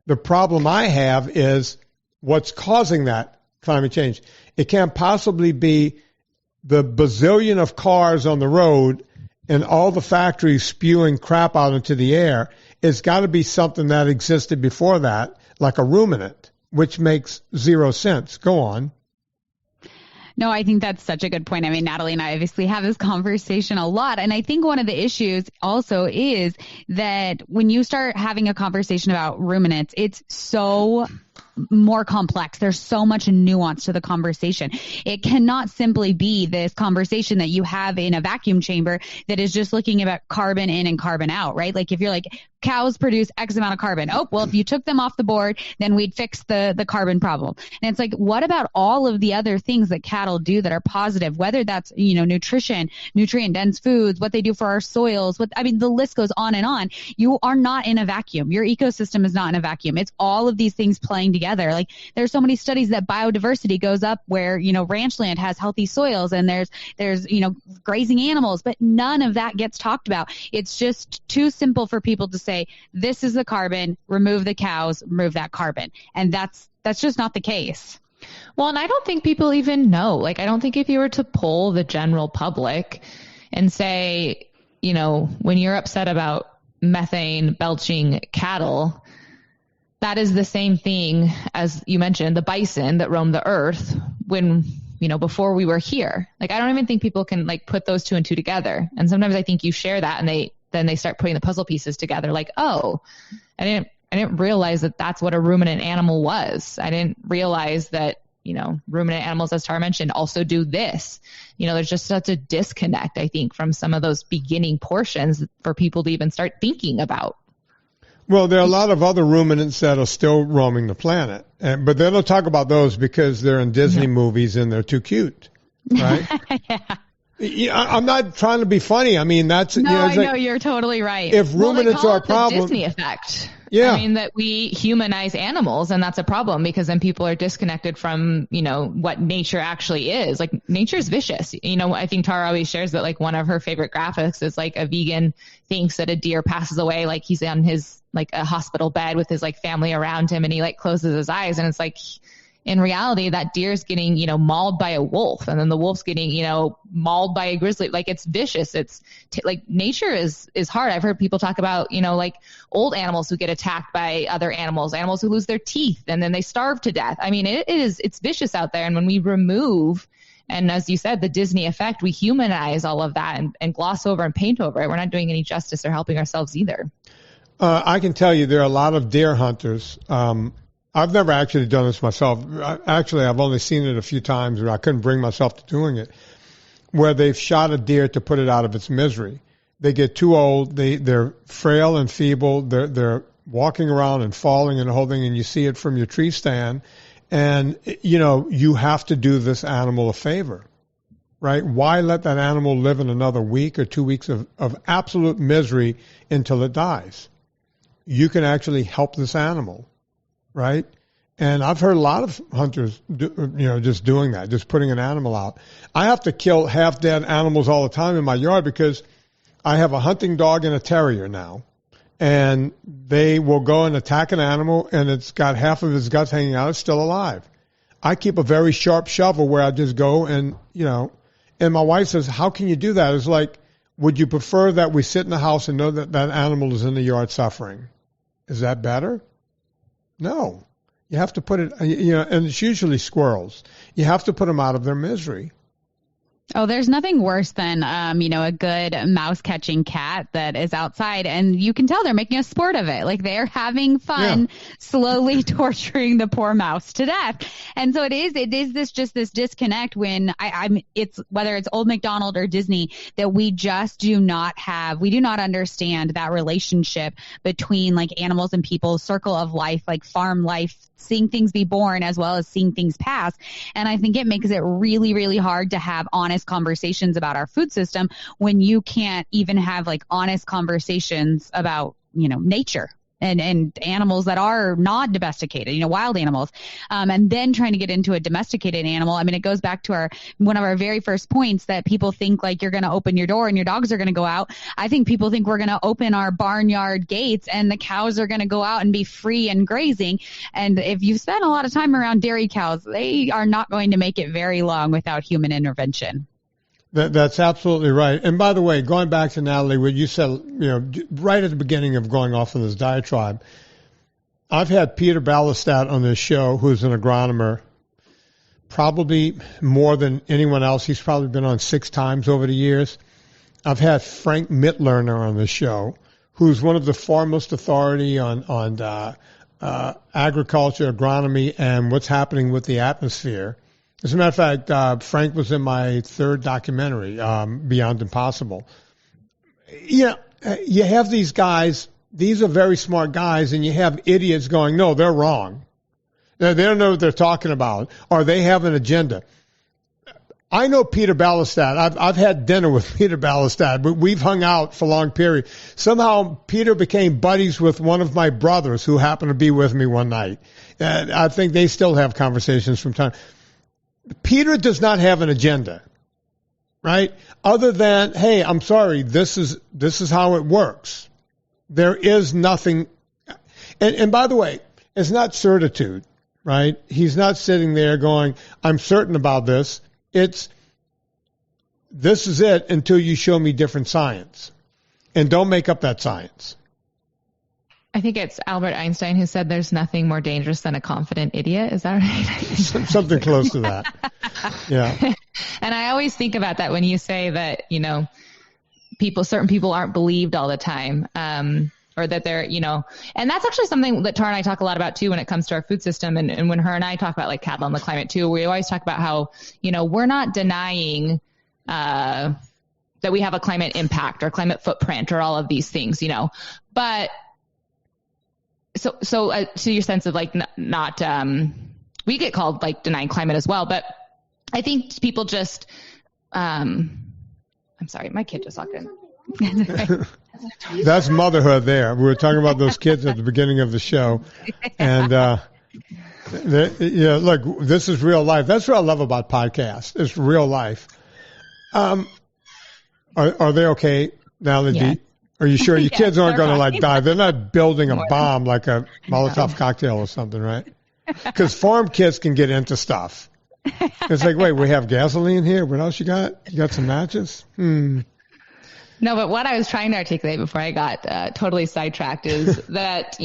Speaker 3: The problem I have is what's causing that climate change. It can't possibly be the bazillion of cars on the road and all the factories spewing crap out into the air. It's got to be something that existed before that, like a ruminant, which makes zero sense. Go on.
Speaker 5: No, I think that's such a good point. I mean, Natalie and I obviously have this conversation a lot. And I think one of the issues also is that when you start having a conversation about ruminants, it's so more complex. There's so much nuance to the conversation. It cannot simply be this conversation that you have in a vacuum chamber that is just looking about carbon in and carbon out, right? Like if you're like, cows produce X amount of carbon. Oh, well, if you took them off the board, then we'd fix the carbon problem. And it's like, what about all of the other things that cattle do that are positive, whether that's, nutrition, nutrient dense foods, what they do for our soils, the list goes on and on. You are not in a vacuum. Your ecosystem is not in a vacuum. It's all of these things playing together. Like there's so many studies that biodiversity goes up where, ranch land has healthy soils and there's, grazing animals, but none of that gets talked about. It's just too simple for people to say, this is the carbon, remove the cows, remove that carbon. And that's just not the case.
Speaker 6: Well, and I don't think people even know. Like, I don't think if you were to poll the general public and say, when you're upset about methane belching cattle, that is the same thing as you mentioned, the bison that roamed the earth when, before we were here. Like, I don't even think people can put those two and two together. And sometimes I think you share that and then they start putting the puzzle pieces together. Like, oh, I didn't realize that that's what a ruminant animal was. I didn't realize that, ruminant animals, as Tara mentioned, also do this. There's just such a disconnect, I think, from some of those beginning portions for people to even start thinking about.
Speaker 3: Well, there are a lot of other ruminants that are still roaming the planet, but they don't talk about those because they're in Disney movies and they're too cute, right? Yeah, I'm not trying to be funny. I mean, that's
Speaker 5: I know you're totally right.
Speaker 3: If ruminants are a problem,
Speaker 6: the Disney effect.
Speaker 3: Yeah,
Speaker 6: I mean that we humanize animals, and that's a problem because then people are disconnected from what nature actually is. Like nature's vicious. I think Tara always shares that one of her favorite graphics is a vegan thinks that a deer passes away, like he's on his a hospital bed with his family around him, and he closes his eyes, and it's in reality, that deer's getting, mauled by a wolf, and then the wolf's getting, mauled by a grizzly. It's vicious. It's nature is hard. I've heard people talk about, old animals who get attacked by other animals who lose their teeth and then they starve to death. I mean, it's vicious out there. And when we remove, and as you said, the Disney effect, we humanize all of that and gloss over and paint over it. We're not doing any justice or helping ourselves either.
Speaker 3: I can tell you there are a lot of deer hunters. I've never actually done this myself. Actually, I've only seen it a few times where I couldn't bring myself to doing it, where they've shot a deer to put it out of its misery. They get too old. They're frail and feeble. They're walking around and falling and holding, and you see it from your tree stand. And, you have to do this animal a favor, right? Why let that animal live in another week or 2 weeks of absolute misery until it dies? You can actually help this animal. Right? And I've heard a lot of hunters, just doing that, just putting an animal out. I have to kill half dead animals all the time in my yard because I have a hunting dog and a terrier now. And they will go and attack an animal and it's got half of his guts hanging out. It's still alive. I keep a very sharp shovel where I just go and my wife says, how can you do that? It's like, would you prefer that we sit in the house and know that that animal is in the yard suffering? Is that better? No, you have to put it, and it's usually squirrels. You have to put them out of their misery.
Speaker 5: Oh, there's nothing worse than, a good mouse catching cat that is outside and you can tell they're making a sport of it. Like they're having fun, slowly torturing the poor mouse to death. And so it is this disconnect when it's whether it's Old MacDonald or Disney that we just do not understand that relationship between like animals and people, circle of life, like farm life, seeing things be born as well as seeing things pass. And I think it makes it really, really hard to have honest conversations about our food system when you can't even have like honest conversations about, nature and animals that are not domesticated, wild animals. And then trying to get into a domesticated animal. I mean, it goes back to one of our very first points that people think like you're going to open your door and your dogs are going to go out. I think people think we're going to open our barnyard gates and the cows are going to go out and be free and grazing. And if you've spent a lot of time around dairy cows, they are not going to make it very long without human intervention.
Speaker 3: That's absolutely right. And by the way, going back to Natalie, what you said, right at the beginning of going off on this diatribe, I've had Peter Ballestat on this show, who's an agronomer, probably more than anyone else. He's probably been on 6 times over the years. I've had Frank Mitlerner on the show, who's one of the foremost authority on agriculture, agronomy, and what's happening with the atmosphere. As a matter of fact, Frank was in my 3rd documentary, Beyond Impossible. You have these guys, these are very smart guys, and you have idiots going, no, they're wrong. They don't know what they're talking about, or they have an agenda. I know Peter Ballestat. I've had dinner with Peter Ballestat, but we've hung out for a long period. Somehow Peter became buddies with one of my brothers who happened to be with me one night. I think they still have conversations from time. Peter does not have an agenda, right? Other than, hey, I'm sorry, this is how it works. There is nothing. And by the way, it's not certitude, right? He's not sitting there going, I'm certain about this. This is it until you show me different science. And don't make up that science.
Speaker 6: I think it's Albert Einstein who said there's nothing more dangerous than a confident idiot. Is that right?
Speaker 3: Something close to that. Yeah.
Speaker 6: And I always think about that when you say that, certain people aren't believed all the time. Or that they're, and that's actually something that Tara and I talk a lot about too when it comes to our food system. And when her and I talk about like cattle and the climate too, we always talk about how, we're not denying, that we have a climate impact or climate footprint or all of these things, but So to your sense of like not we get called like denying climate as well, but I think people just I'm sorry, my kid just walked in.
Speaker 3: That's motherhood there. We were talking about those kids at the beginning of the show, and look, this is real life. That's what I love about podcasts. It's real life. Are they okay now?
Speaker 5: Yeah.
Speaker 3: Are you sure your kids aren't going to
Speaker 5: fine.
Speaker 3: like die? They're not building a bomb like a Molotov cocktail or something, right? Because farm kids can get into stuff. It's like, wait, we have gasoline here. What else you got? You got some matches? No,
Speaker 6: but what I was trying to articulate before I got totally sidetracked is that,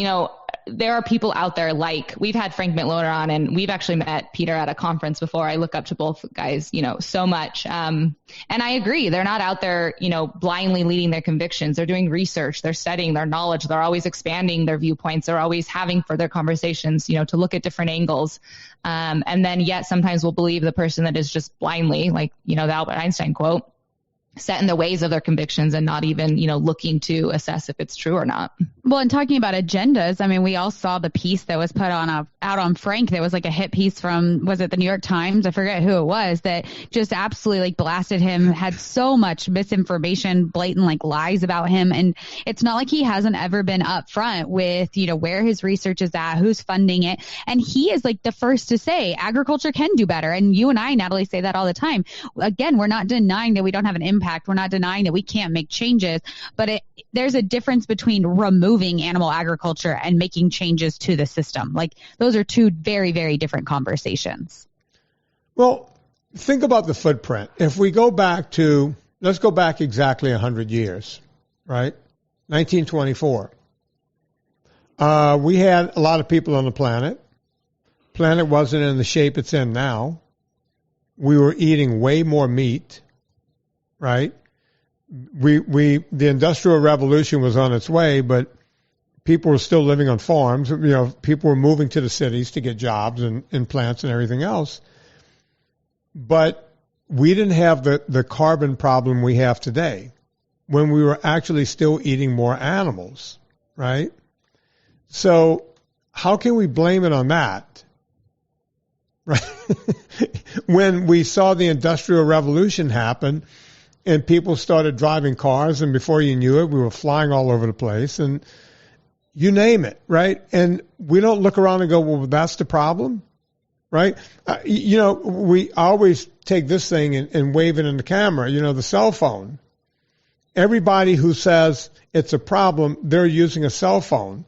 Speaker 6: there are people out there like we've had Frank Mitloder on, and we've actually met Peter at a conference before. I look up to both guys, so much. And I agree. They're not out there, blindly leading their convictions. They're doing research. They're studying their knowledge. They're always expanding their viewpoints. They're always having further conversations, to look at different angles. And then yet sometimes we'll believe the person that is just blindly, like, the Albert Einstein quote, set in the ways of their convictions and not even, looking to assess if it's true or not.
Speaker 5: Well, and talking about agendas, I mean, we all saw the piece that was put out on Frank. That was like a hit piece from, was it the New York Times? I forget who it was, that just absolutely like blasted him, had so much misinformation, blatant like lies about him. And it's not like he hasn't ever been upfront with, where his research is at, who's funding it. And he is like the first to say agriculture can do better. And you and I, Natalie, say that all the time. Again, we're not denying that we don't have an impact. We're not denying that we can't make changes, but there's a difference between removing animal agriculture and making changes to the system. Like those are two very, very different conversations.
Speaker 3: Well, think about the footprint. If we go back let's go back exactly 100 years, right? 1924. We had a lot of people on the planet. Planet wasn't in the shape it's in now. We were eating way more meat. right? The Industrial Revolution was on its way, but people were still living on farms. You know, people were moving to the cities to get jobs and in plants and everything else. But we didn't have the carbon problem we have today when we were actually still eating more animals, right? So how can we blame it on that? Right? When we saw the Industrial Revolution happen and people started driving cars, and before you knew it, we were flying all over the place, and you name it, right? And we don't look around and go, well, that's the problem, right? You know, we always take this thing and wave it in the camera, you know, the cell phone. Everybody who says it's a problem, they're using a cell phone.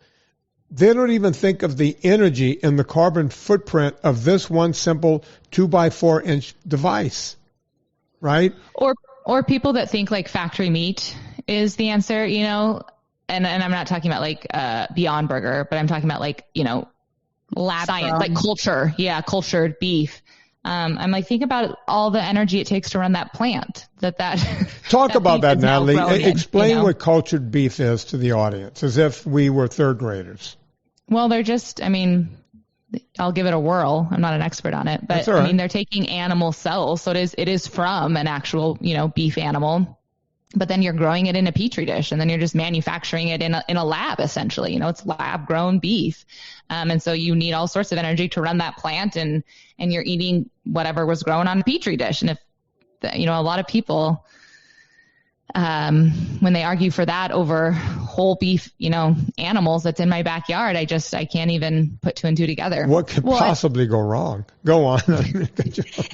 Speaker 3: They don't even think of the energy and the carbon footprint of this one simple 2x4 inch device, right?
Speaker 6: Or people that think like factory meat is the answer, you know, and I'm not talking about like Beyond Burger, but I'm talking about like, you know,
Speaker 5: lab
Speaker 6: science,
Speaker 5: grown.
Speaker 6: like culture. Yeah, cultured beef. I'm like, think about all the energy it takes to run that plant. That
Speaker 3: Talk
Speaker 6: that
Speaker 3: about
Speaker 6: beef
Speaker 3: that,
Speaker 6: is now
Speaker 3: Natalie.
Speaker 6: grown in,
Speaker 3: Explain
Speaker 6: you know?
Speaker 3: what cultured beef is to the audience, as if we were third graders.
Speaker 6: Well, they're just, I mean, I'll give it a whirl. I'm not an expert on it, but
Speaker 3: right.
Speaker 6: I mean, they're taking animal cells. So it is from an actual, you know, beef animal, but then you're growing it in a petri dish, and then you're just manufacturing it in a lab, essentially. You know, it's lab grown beef. And so you need all sorts of energy to run that plant, and you're eating whatever was grown on a petri dish. And if, you know, a lot of people, when they argue for that over whole beef, you know, animals that's in my backyard, I can't even put two and two together.
Speaker 3: What could possibly go wrong? Go on.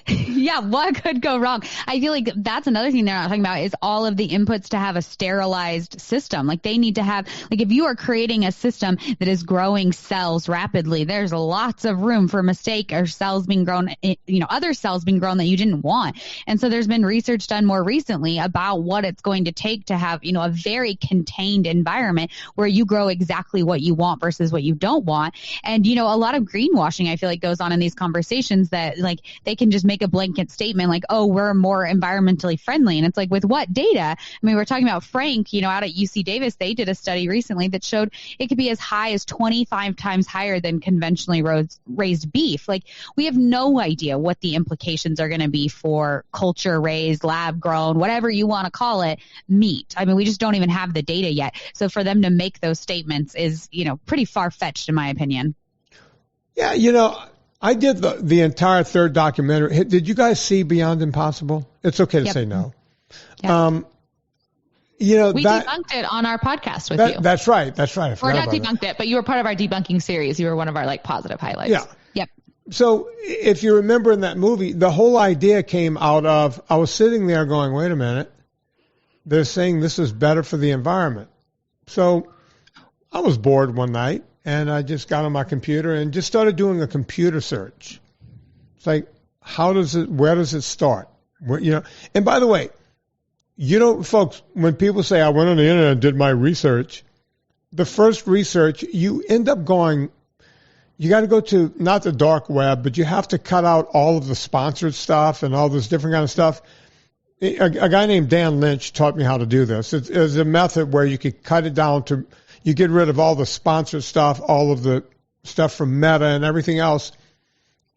Speaker 5: Yeah, what could go wrong? I feel like that's another thing they're not talking about is all of the inputs to have a sterilized system. Like they need to have, like if you are creating a system that is growing cells rapidly, there's lots of room for mistake or cells being grown, you know, other cells being grown that you didn't want. And so there's been research done more recently about what it's going to take to have, you know, a very contained environment where you grow exactly what you want versus what you don't want. And, you know, a lot of greenwashing, I feel like, goes on in these conversations that like they can just make a blanket statement like, oh, we're more environmentally friendly. And it's like, with what data? I mean, we're talking about Frank, you know, out at UC Davis, they did a study recently that showed it could be as high as 25 times higher than conventionally raised beef. Like we have no idea what the implications are going to be for culture raised, lab grown, whatever you want to call it, meat. I mean, we just don't even have the data yet. So for them to make those statements is, you know, pretty far-fetched in my opinion.
Speaker 3: Yeah, you know, I did the entire third documentary. Did you guys see Beyond Impossible? It's okay to say no.
Speaker 5: Yep.
Speaker 3: You know,
Speaker 6: we debunked it on our podcast with you.
Speaker 3: That's right. That's right.
Speaker 6: Or not debunked it, but you were part of our debunking series. You were one of our like positive highlights.
Speaker 3: Yeah.
Speaker 5: Yep.
Speaker 3: So if you remember in that movie, the whole idea came out of, I was sitting there going, wait a minute, they're saying this is better for the environment. So I was bored one night and I just got on my computer and just started doing a computer search. It's like, where does it start? You know, and by the way, you know, folks, when people say I went on the internet and did my research, the first research, you end up going, you got to go to not the dark web, but you have to cut out all of the sponsored stuff and all this different kind of stuff. A guy named Dan Lynch taught me how to do this. It's a method where you could cut it down to, you get rid of all the sponsored stuff, all of the stuff from Meta and everything else,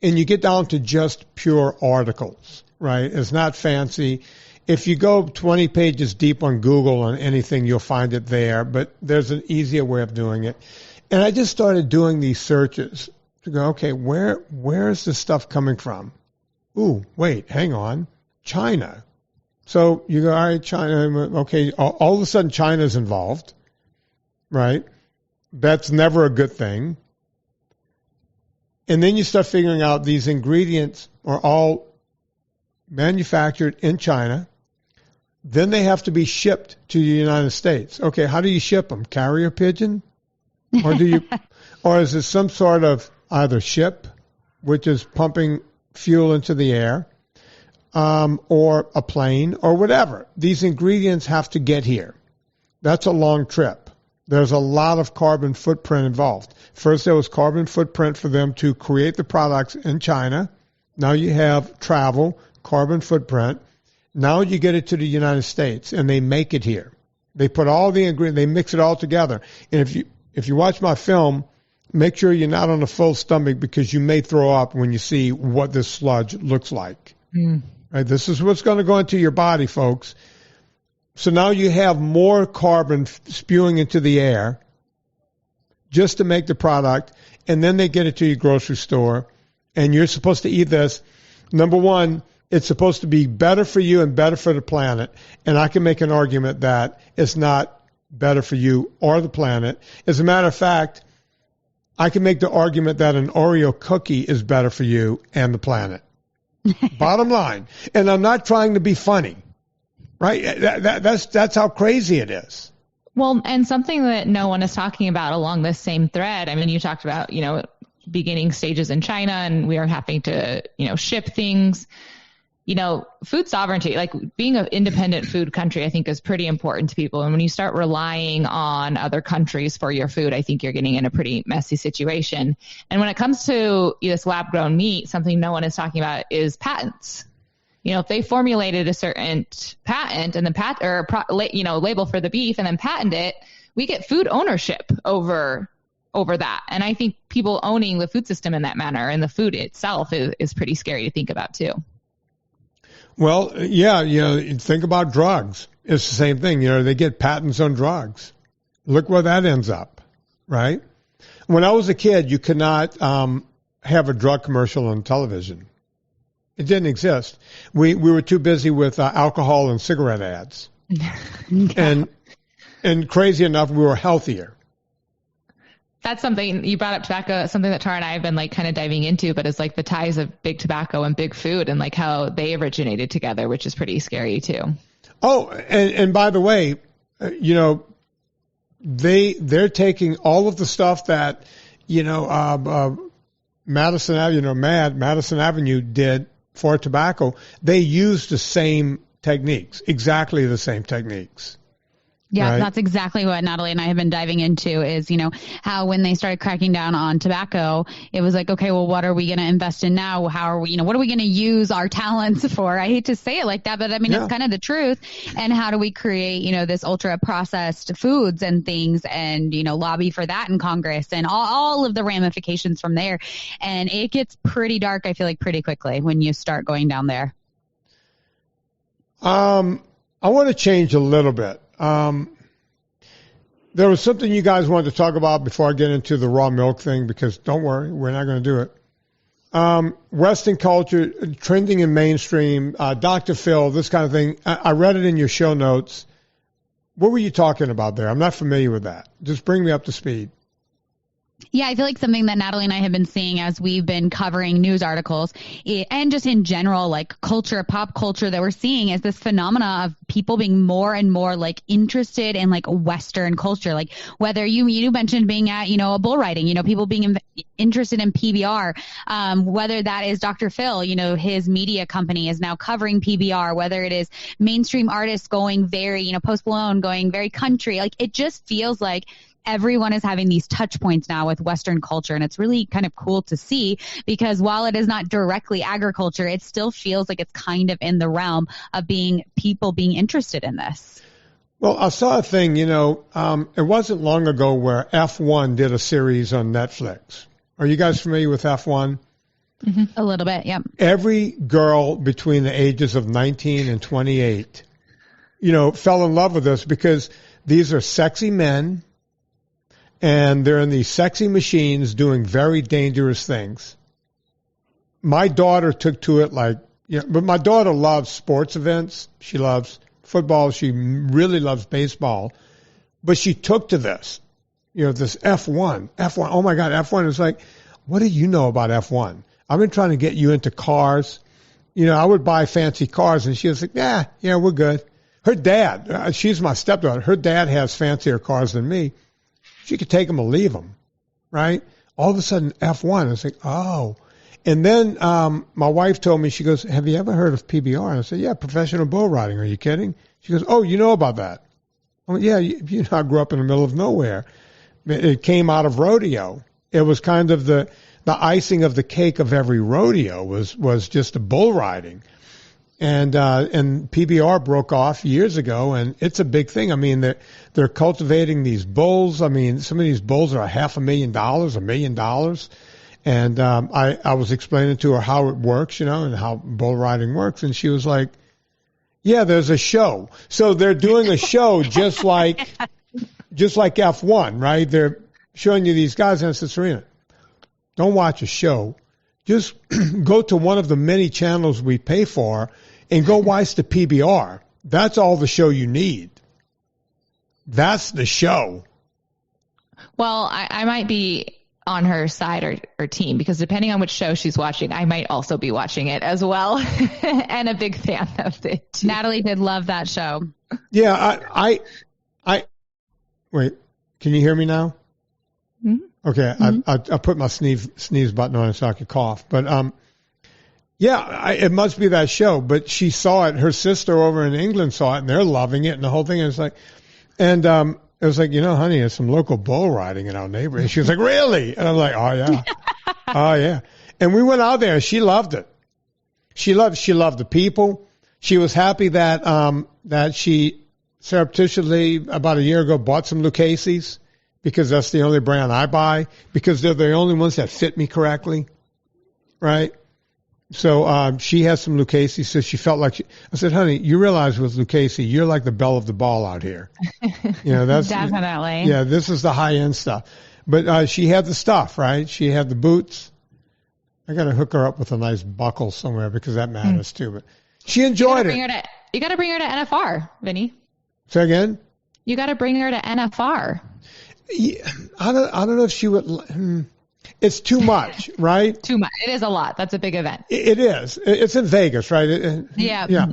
Speaker 3: and you get down to just pure articles, right? It's not fancy. If you go 20 pages deep on Google on anything, you'll find it there, but there's an easier way of doing it. And I just started doing these searches to go, okay, where is this stuff coming from? Ooh, wait, hang on, China. So you go, all right, China, okay, all of a sudden China's involved, right? That's never a good thing. And then you start figuring out these ingredients are all manufactured in China. Then they have to be shipped to the United States. Okay, how do you ship them? Carrier pigeon? Or do you, or is it some sort of either ship, which is pumping fuel into the air, or a plane, or whatever? These ingredients have to get here. That's a long trip. There's a lot of carbon footprint involved. First, there was carbon footprint for them to create the products in China. Now you have travel, carbon footprint. Now you get it to the United States, and they make it here. They put all the ingredients, they mix it all together. And if you watch my film, make sure you're not on a full stomach because you may throw up when you see what this sludge looks like. Right? This is what's going to go into your body, folks. So now you have more carbon spewing into the air just to make the product, and then they get it to your grocery store, and you're supposed to eat this. Number one, it's supposed to be better for you and better for the planet, and I can make an argument that it's not better for you or the planet. As a matter of fact, I can make the argument that an Oreo cookie is better for you and the planet. Bottom line. And I'm not trying to be funny, right? That's how crazy it is.
Speaker 6: Well, and something that no one is talking about along this same thread. I mean, you talked about, beginning stages in China, and we are having to, ship things. Food sovereignty, like being an independent food country, I think is pretty important to people. And when you start relying on other countries for your food, I think you're getting in a pretty messy situation. And when it comes to this lab grown meat, something no one is talking about is patents. If they formulated a certain patent and then label for the beef and then patent it, we get food ownership over that. And I think people owning the food system in that manner and the food itself is pretty scary to think about too.
Speaker 3: Well, yeah, think about drugs. It's the same thing. They get patents on drugs. Look where that ends up, right? When I was a kid, you could not have a drug commercial on television. It didn't exist. We were too busy with alcohol and cigarette ads. And crazy enough, we were healthier.
Speaker 6: That's something you brought up, tobacco, something that Tara and I have been kind of diving into, but it's the ties of big tobacco and big food and how they originated together, which is pretty scary too. Oh,
Speaker 3: and by the way, they're taking all of the stuff that, Madison Avenue did for tobacco. They used the same techniques, exactly the same techniques.
Speaker 5: Yeah,
Speaker 3: right?
Speaker 5: That's exactly what Natalie and I have been diving into is, how when they started cracking down on tobacco, it was okay, well, what are we going to invest in now? How are we, what are we going to use our talents for? I hate to say it like that, but it's kind of the truth. And how do we create, this ultra processed foods and things and, lobby for that in Congress and all of the ramifications from there. And it gets pretty dark, I feel pretty quickly when you start going down there.
Speaker 3: I want to change a little bit. There was something you guys wanted to talk about before I get into the raw milk thing, because don't worry, we're not going to do it. Western culture, trending in mainstream, Dr. Phil, this kind of thing. I read it in your show notes. What were you talking about there? I'm not familiar with that. Just bring me up to speed.
Speaker 5: Yeah, I feel something that Natalie and I have been seeing as we've been covering news articles and just in general, culture, pop culture that we're seeing is this phenomena of people being more and more interested in Western culture. Whether you mentioned being at, a bull riding, people being interested in PBR, whether that is Dr. Phil, his media company is now covering PBR, whether it is mainstream artists going very, Post Malone going very country. It just feels like everyone is having these touch points now with Western culture. And it's really kind of cool to see because while it is not directly agriculture, it still feels like it's kind of in the realm of people being interested in this.
Speaker 3: Well, I saw a thing, it wasn't long ago where F1 did a series on Netflix. Are you guys familiar with F1?
Speaker 5: Mm-hmm. A little bit, yep.
Speaker 3: Every girl between the ages of 19 and 28, fell in love with this because these are sexy men. And they're in these sexy machines doing very dangerous things. My daughter took to it but my daughter loves sports events. She loves football. She really loves baseball. But she took to this, this F1. Oh, my God, F1 is what do you know about F1? I've been trying to get you into cars. I would buy fancy cars. And she was yeah, we're good. Her dad, she's my stepdaughter. Her dad has fancier cars than me. She could take them or leave them, right? All of a sudden, F1. I was oh. And then my wife told me, she goes, have you ever heard of PBR? And I said, yeah, professional bull riding. Are you kidding? She goes, oh, you know about that? I went, yeah, I grew up in the middle of nowhere. It came out of rodeo. It was kind of the icing of the cake of every rodeo was just the bull riding. And PBR broke off years ago, and it's a big thing. I mean, they're cultivating these bulls. I mean, some of these bulls are $500,000, $1 million. And I was explaining to her how it works, and how bull riding works, and she was like, "Yeah, there's a show." So they're doing a show just like F1, right? They're showing you these guys, and I said, "Serena, don't watch a show. Just go to one of the many channels we pay for and go watch the PBR. That's all the show you need. That's the show."
Speaker 6: Well, I might be on her side or team, because depending on which show she's watching, I might also be watching it as well and a big fan of it.
Speaker 5: Natalie did love that show.
Speaker 3: Yeah, I wait, can you hear me now?
Speaker 6: Mm-hmm.
Speaker 3: Okay, mm-hmm. I put my sneeze button on so I could cough. But yeah, it must be that show. But she saw it. Her sister over in England saw it, and they're loving it, and the whole thing is like, and it was like, honey, there's some local bull riding in our neighborhood. She was like, "Really?" And I'm like, "Oh yeah, oh yeah." And we went out there, and she loved it. She loved the people. She was happy that she surreptitiously about a year ago bought some Lucchese's, because that's the only brand I buy, because they're the only ones that fit me correctly, right? So she has some Lucchese, so she felt like I said, "Honey, you realize with Lucchese, you're like the belle of the ball out here." That's
Speaker 5: definitely.
Speaker 3: Yeah, this is the high end stuff. But she had the stuff, right? She had the boots. I got to hook her up with a nice buckle somewhere, because that matters too. But she enjoyed it.
Speaker 6: You got to bring her to NFR, Vinny.
Speaker 3: Say again?
Speaker 6: You got to bring her to NFR.
Speaker 3: Yeah, I don't know if she would. It's too much, right?
Speaker 6: Too much. It is a lot. That's a big event.
Speaker 3: It is. It's in Vegas, right?
Speaker 6: Yeah.
Speaker 3: Yeah.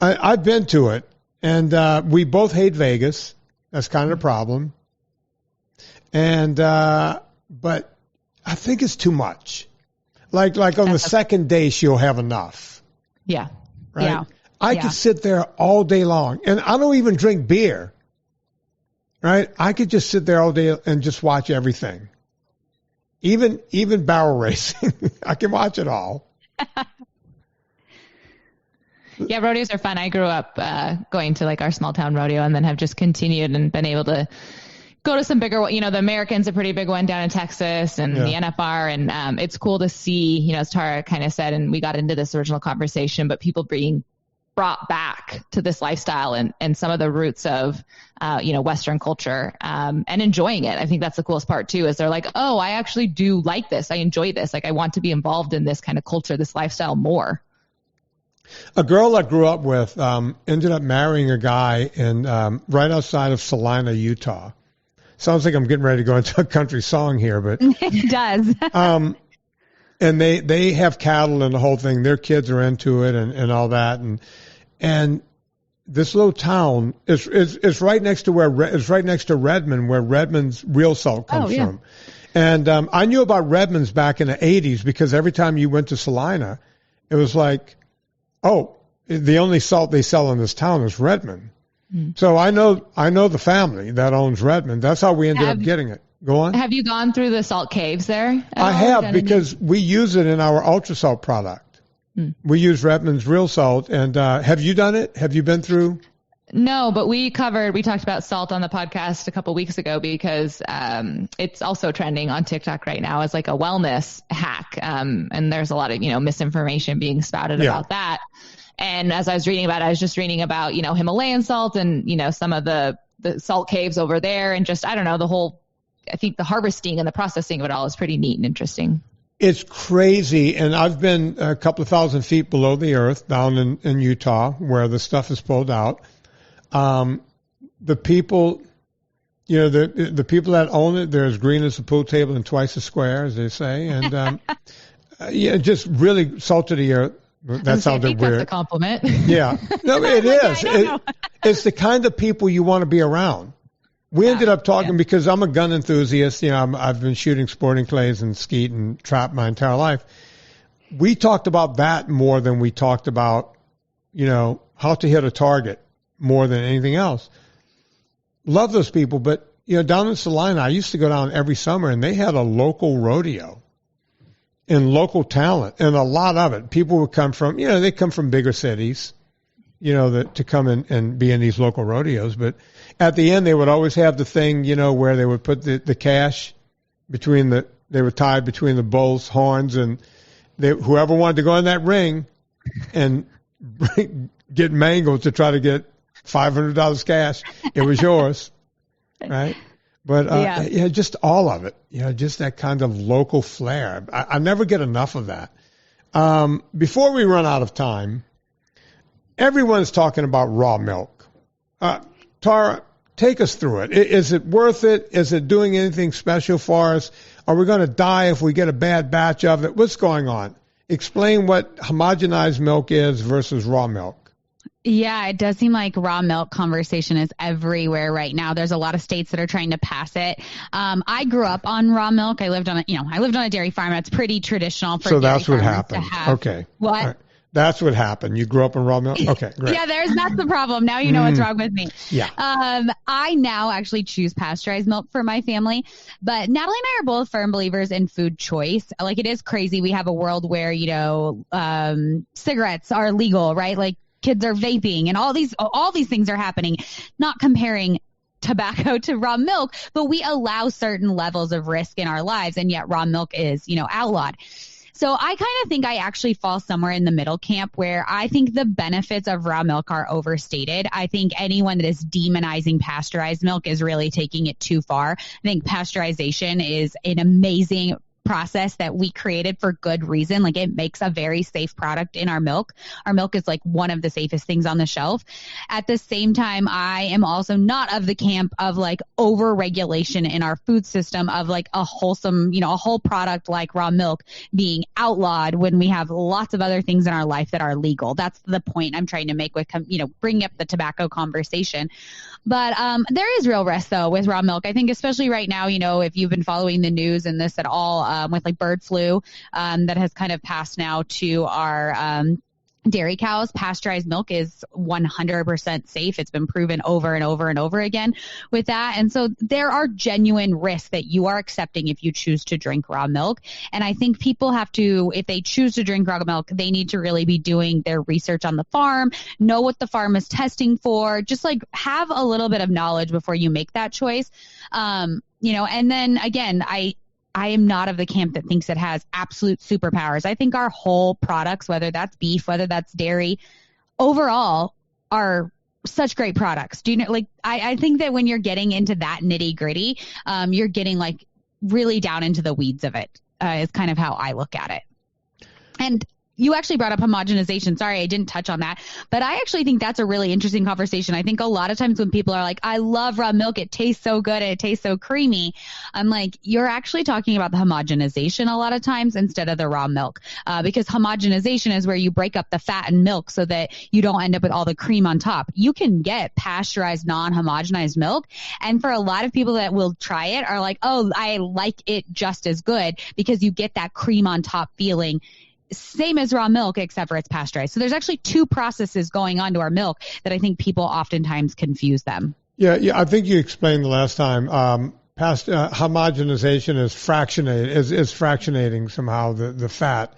Speaker 3: I've been to it, and we both hate Vegas. That's kind of the problem. And but I think it's too much. Like on the second day, she'll have enough.
Speaker 6: Yeah.
Speaker 3: Right.
Speaker 5: Yeah.
Speaker 3: I could sit there all day long, and I don't even drink beer. Right? I could just sit there all day and just watch everything. Even barrel racing. I can watch it all.
Speaker 6: Yeah, rodeos are fun. I grew up going to like our small town rodeo, and then have just continued and been able to go to some bigger, the American's a pretty big one down in Texas, and the NFR. And it's cool to see, as Tara kind of said, and we got into this original conversation, but people being brought back to this lifestyle and some of the roots of, Western culture, and enjoying it. I think that's the coolest part too, is they're like, "Oh, I actually do like this. I enjoy this. Like, I want to be involved in this kind of culture, this lifestyle more."
Speaker 3: A girl I grew up with ended up marrying a guy in right outside of Salina, Utah. Sounds like I'm getting ready to go into a country song here, but
Speaker 5: it does.
Speaker 3: And they have cattle and the whole thing. Their kids are into it and all that. And this little town is right next to Redmond, where Redmond's real salt comes from. And I knew about Redmond's back in the 80s, because every time you went to Salina, it was like, oh, the only salt they sell in this town is Redmond. So I know the family that owns Redmond. That's how we ended up getting it. Go on.
Speaker 6: Have you gone through the salt caves there?
Speaker 3: I have, because we use it in our ultra salt product. We use Redmond's real salt. And have you done it? Have you been through?
Speaker 6: No, but we talked about salt on the podcast a couple weeks ago, because it's also trending on TikTok right now as like a wellness hack. And there's a lot of, misinformation being spouted about that. And as I was reading about it, I was just reading about, Himalayan salt and, some of the salt caves over there, and just, I don't know, I think the harvesting and the processing of it all is pretty neat and interesting.
Speaker 3: It's crazy. And I've been a couple of thousand feet below the earth down in Utah, where the stuff is pulled out. The people, the people that own it, they're as green as a pool table and twice as square, as they say. And, just really salt to the earth. That sounded weird.
Speaker 6: That's a compliment.
Speaker 3: Yeah. No, it is. It's the kind of people you want to be around. We ended up talking because I'm a gun enthusiast. I've been shooting sporting clays and skeet and trap my entire life. We talked about that more than we talked about, how to hit a target more than anything else. Love those people. But, down in Salina, I used to go down every summer, and they had a local rodeo. in local talent, and a lot of it. People would come from, they come from bigger cities, to come in and be in these local rodeos. But at the end, they would always have the thing, where they would put the cash they were tied between the bull's horns, and whoever wanted to go in that ring and get mangled to try to get $500 cash, it was yours, right? But just all of it, just that kind of local flair. I never get enough of that. Before we run out of time, everyone's talking about raw milk. Tara, take us through it. Is it worth it? Is it doing anything special for us? Are we going to die if we get a bad batch of it? What's going on? Explain what homogenized milk is versus raw milk.
Speaker 5: Yeah, it does seem like raw milk conversation is everywhere right now. There's a lot of states that are trying to pass it. I grew up on raw milk. I lived on a dairy farm. That's pretty traditional for dairy farmers. So that's what happened.
Speaker 3: Okay.
Speaker 5: What?
Speaker 3: Right. That's what happened. You grew up on raw milk? Okay, great.
Speaker 5: Yeah, that's the problem. Now you know what's wrong with me.
Speaker 3: Yeah.
Speaker 5: I now actually choose pasteurized milk for my family. But Natalie and I are both firm believers in food choice. Like, it is crazy. We have a world where, cigarettes are legal, right? Like, kids are vaping and all these things are happening. Not comparing tobacco to raw milk, but we allow certain levels of risk in our lives, and yet raw milk is, outlawed. So I kind of think I actually fall somewhere in the middle camp, where I think the benefits of raw milk are overstated. I think anyone that is demonizing pasteurized milk is really taking it too far. I think pasteurization is an amazing process that we created for good reason. Like, it makes a very safe product in our milk. Our milk is like one of the safest things on the shelf. At the same time, I am also not of the camp of like over regulation in our food system of like a wholesome, a whole product like raw milk being outlawed when we have lots of other things in our life that are legal. That's the point I'm trying to make with, bringing up the tobacco conversation. But there is real risk though with raw milk. I think especially right now, if you've been following the news and this at all, with like bird flu that has kind of passed now to our dairy cows, pasteurized milk is 100% safe. It's been proven over and over and over again with that. And so there are genuine risks that you are accepting if you choose to drink raw milk. And I think people have to, if they choose to drink raw milk, they need to really be doing their research on the farm, know what the farm is testing for, just like have a little bit of knowledge before you make that choice. And then again, I am not of the camp that thinks it has absolute superpowers. I think our whole products, whether that's beef, whether that's dairy, overall are such great products. Do you know, like, I think that when you're getting into that nitty gritty, you're getting like really down into the weeds of it, is kind of how I look at it. And you actually brought up homogenization. Sorry, I didn't touch on that. But I actually think that's a really interesting conversation. I think a lot of times when people are like, I love raw milk, it tastes so good, it tastes so creamy, I'm like, you're actually talking about the homogenization a lot of times instead of the raw milk. Because homogenization is where you break up the fat in milk so that you don't end up with all the cream on top. You can get pasteurized, non-homogenized milk. And for a lot of people that will try it are like, oh, I like it just as good because you get that cream on top feeling. Same as raw milk, except for it's pasteurized. So there's actually two processes going on to our milk that I think people oftentimes confuse them.
Speaker 3: Yeah. I think you explained the last time. Homogenization is fractionating somehow the fat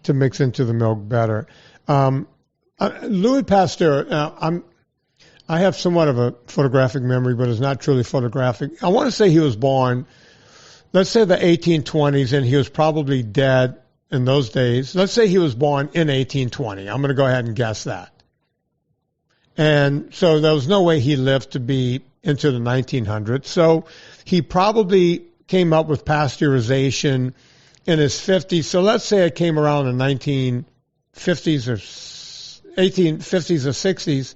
Speaker 3: to mix into the milk better. Louis Pasteur. Now, I have somewhat of a photographic memory, but it's not truly photographic. I want to say he was born, let's say the 1820s, and he was probably dead in those days. Let's say he was born in 1820. I'm going to go ahead and guess that. And so there was no way he lived to be into the 1900s. So he probably came up with pasteurization in his 50s. So let's say it came around in 1950s or 1850s or 60s,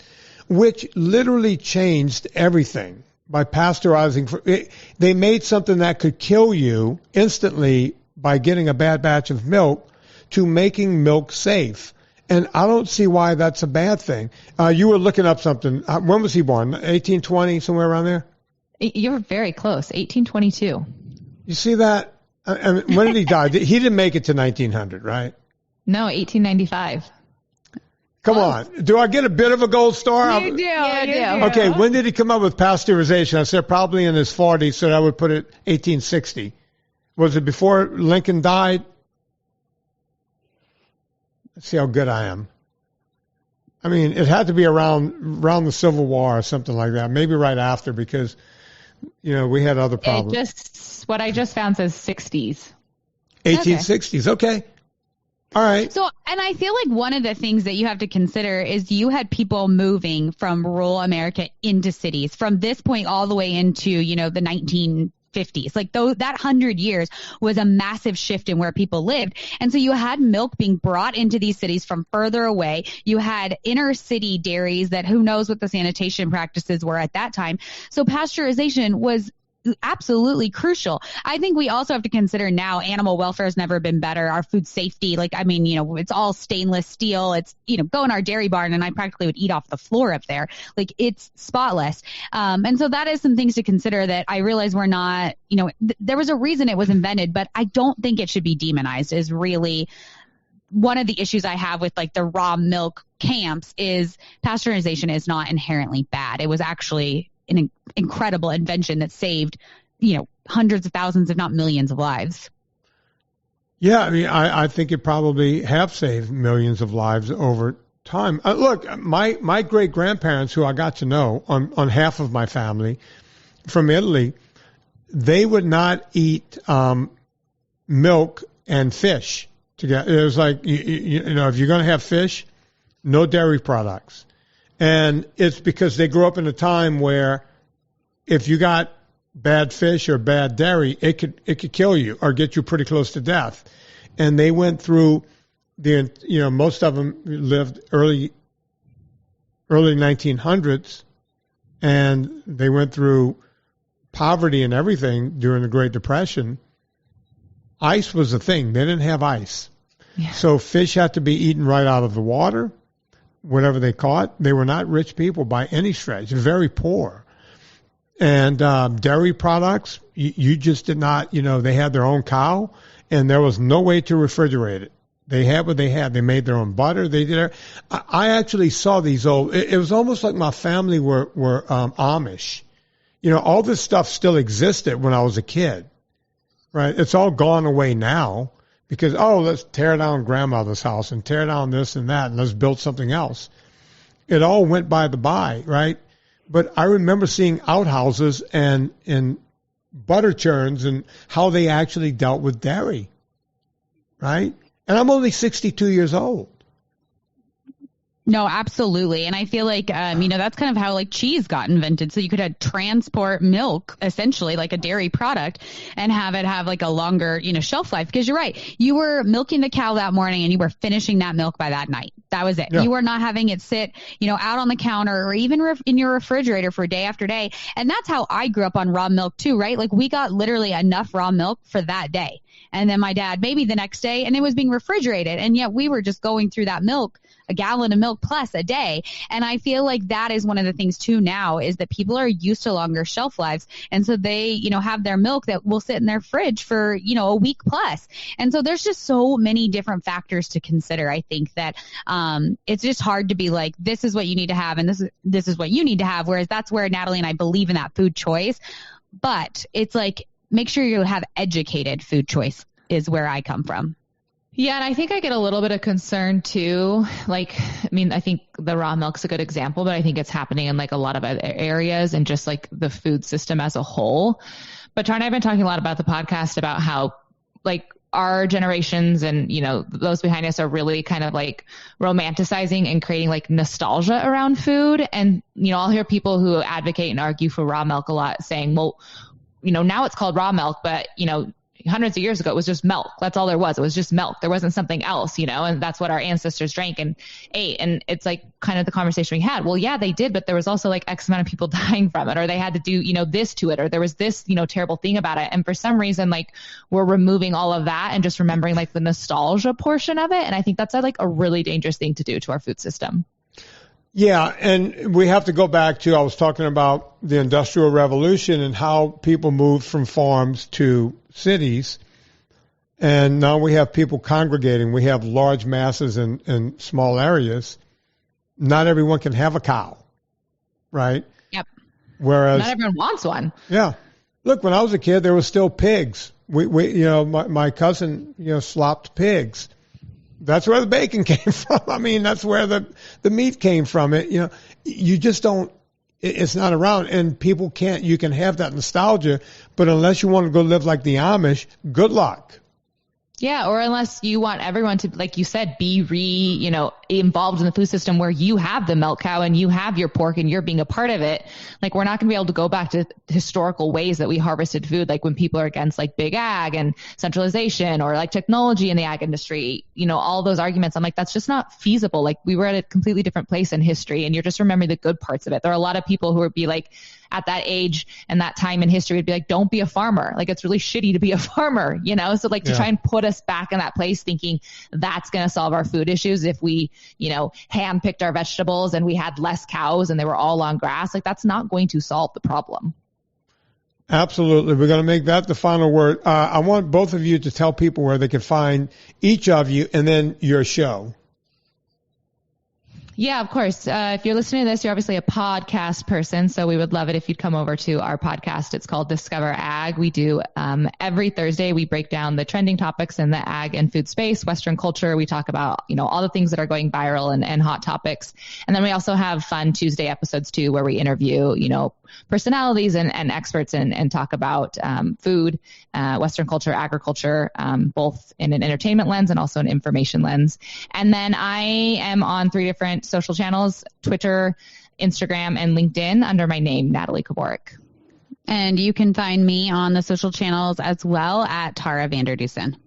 Speaker 3: which literally changed everything by pasteurizing. They made something that could kill you instantly by getting a bad batch of milk to making milk safe. And I don't see why that's a bad thing. You were looking up something. When was he born? 1820, somewhere around there?
Speaker 6: You're very close. 1822.
Speaker 3: You see that? When did he die? He didn't make it to 1900, right?
Speaker 6: No, 1895.
Speaker 3: Come on. Do I get a bit of a gold star?
Speaker 5: You do.
Speaker 3: Okay, when did he come up with pasteurization? I said probably in his 40s, so I would put it 1860. Was it before Lincoln died? let's see how good I am. I mean, it had to be around the Civil War or something like that. Maybe right after, because, we had other problems.
Speaker 6: What I just found says 60s.
Speaker 3: 1860s. Okay. All right.
Speaker 5: So, and I feel like one of the things that you have to consider is you had people moving from rural America into cities from this point all the way into, the 1950s. Like that 100 years was a massive shift in where people lived. And so you had milk being brought into these cities from further away. You had inner city dairies that who knows what the sanitation practices were at that time. So pasteurization was absolutely crucial. I think we also have to consider now animal welfare has never been better. Our food safety, it's all stainless steel. It's, go in our dairy barn and I practically would eat off the floor up there. Like it's spotless. And so that is some things to consider that I realize we're not, there was a reason it was invented, but I don't think it should be demonized is really one of the issues I have with like the raw milk camps is pasteurization is not inherently bad. It was actually an incredible invention that saved, hundreds of thousands, if not millions of lives.
Speaker 3: Yeah, I mean, I think it probably have saved millions of lives over time. Look, my great-grandparents, who I got to know on half of my family from Italy, they would not eat milk and fish together. It was like, if you're going to have fish, no dairy products. And it's because they grew up in a time where if you got bad fish or bad dairy, it could kill you or get you pretty close to death. And they went through most of them lived early 1900s, and they went through poverty and everything during the Great Depression. Ice was a thing. They didn't have ice. Yeah. So fish had to be eaten right out of the water. Whatever they caught, they were not rich people by any stretch, very poor. And dairy products, you just did not, they had their own cow, and there was no way to refrigerate it. They had what they had. They made their own butter. They did. I actually saw these old. It was almost like my family were Amish. All this stuff still existed when I was a kid, right? It's all gone away now. Because, let's tear down grandmother's house and tear down this and that and let's build something else. It all went by the by, right? But I remember seeing outhouses and butter churns and how they actually dealt with dairy, right? And I'm only 62 years old.
Speaker 5: No, absolutely. And I feel like, that's kind of how like cheese got invented. So you could transport milk, essentially like a dairy product, and have it have like a longer, shelf life. Because you're right. You were milking the cow that morning and you were finishing that milk by that night. That was it. Yeah. You were not having it sit, out on the counter or even in your refrigerator for day after day. And that's how I grew up on raw milk too, right? Like we got literally enough raw milk for that day. And then my dad, maybe the next day, and it was being refrigerated. And yet we were just going through that milk, a gallon of milk plus a day. And I feel like that is one of the things too now is that people are used to longer shelf lives. And so they, have their milk that will sit in their fridge for, a week plus. And so there's just so many different factors to consider. I think that it's just hard to be like, this is what you need to have and this is what you need to have. Whereas that's where Natalie and I believe in that food choice. But it's like, make sure you have educated food choice is where I come from.
Speaker 6: Yeah, and I think I get a little bit of concern too. I think the raw milk's a good example, but I think it's happening in like a lot of other areas and just like the food system as a whole. But Tara and I have been talking a lot about the podcast about how like our generations and, those behind us are really kind of like romanticizing and creating like nostalgia around food. And, I'll hear people who advocate and argue for raw milk a lot saying, well, now it's called raw milk, but, hundreds of years ago, it was just milk. That's all there was. It was just milk. There wasn't something else, and that's what our ancestors drank and ate. And it's like kind of the conversation we had. Well, yeah, they did, but there was also like X amount of people dying from it, or they had to do, this to it, or there was this, terrible thing about it. And for some reason, like we're removing all of that and just remembering like the nostalgia portion of it. And I think that's like a really dangerous thing to do to our food system.
Speaker 3: Yeah, and we have to go back to, I was talking about the Industrial Revolution and how people moved from farms to cities, and now we have people congregating. We have large masses in small areas. Not everyone can have a cow, right?
Speaker 5: Yep.
Speaker 3: Whereas
Speaker 6: not everyone wants one.
Speaker 3: Yeah. Look, when I was a kid, there were still pigs. We my cousin, slopped pigs. That's where the bacon came from. I mean, that's where the meat came from. You just don't, it's not around, and people can't, you can have that nostalgia, but unless you want to go live like the Amish, good luck.
Speaker 6: Yeah, or unless you want everyone to, like you said, be involved in the food system where you have the milk cow and you have your pork and you're being a part of it. Like, we're not going to be able to go back to historical ways that we harvested food, like when people are against like big ag and centralization or like technology in the ag industry, all those arguments. I'm like, that's just not feasible. Like, we were at a completely different place in history, and you're just remembering the good parts of it. There are a lot of people who would be like, at that age and that time in history, would be like, don't be a farmer. Like, it's really shitty to be a farmer, So like, to try and put us back in that place thinking that's going to solve our food issues if we, hand picked our vegetables and we had less cows and they were all on grass, like, that's not going to solve the problem.
Speaker 3: Absolutely. We're going to make that the final word. I want both of you to tell people where they can find each of you and then your show.
Speaker 6: Yeah, of course. If you're listening to this, you're obviously a podcast person, so we would love it if you'd come over to our podcast. It's called Discover Ag. We do every Thursday, we break down the trending topics in the ag and food space, Western culture. We talk about, all the things that are going viral and hot topics. And then we also have fun Tuesday episodes too, where we interview, personalities and experts and talk about food, Western culture, agriculture, both in an entertainment lens and also an information lens. And then I am on 3 different social channels, Twitter, Instagram, and LinkedIn under my name, Natalie Kaborik.
Speaker 5: And you can find me on the social channels as well at Tara Vanderdusen.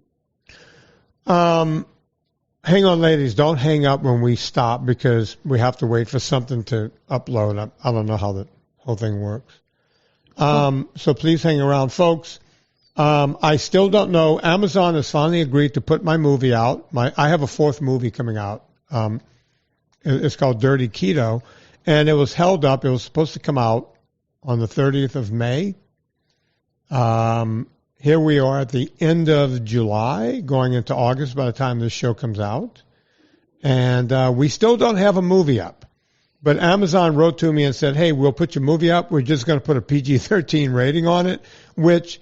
Speaker 3: Hang on, ladies. Don't hang up when we stop because we have to wait for something to upload. I don't know how the whole thing works. So please hang around, folks. I still don't know. Amazon has finally agreed to put my movie out. I have a 4th movie coming out. It's called Dirty Keto, and it was held up. It was supposed to come out on the 30th of May. Here we are at the end of July, going into August by the time this show comes out. And we still don't have a movie up. But Amazon wrote to me and said, hey, we'll put your movie up. We're just going to put a PG-13 rating on it, which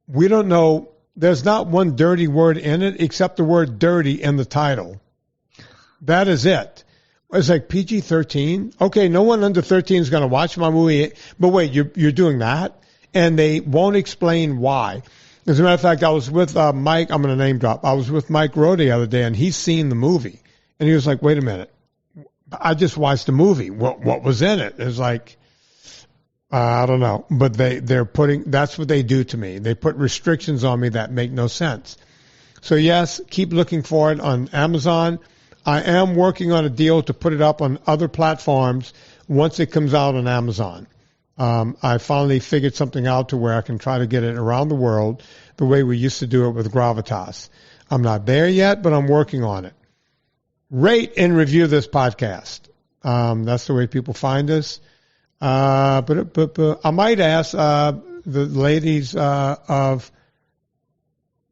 Speaker 3: we don't know. There's not one dirty word in it except the word dirty in the title. That is it. It's like PG-13. Okay, no one under 13 is going to watch my movie. But wait, you're doing that? And they won't explain why. As a matter of fact, I was with Mike. I'm going to name drop. I was with Mike Rowe the other day, and he's seen the movie. And he was like, wait a minute. I just watched the movie. What was in it? It's like, I don't know. But they're putting, that's what they do to me. They put restrictions on me that make no sense. So yes, keep looking for it on Amazon. I am working on a deal to put it up on other platforms once it comes out on Amazon. I finally figured something out to where I can try to get it around the world the way we used to do it with Gravitas. I'm not there yet, but I'm working on it. Rate and review this podcast. That's the way people find us. But I might ask the ladies of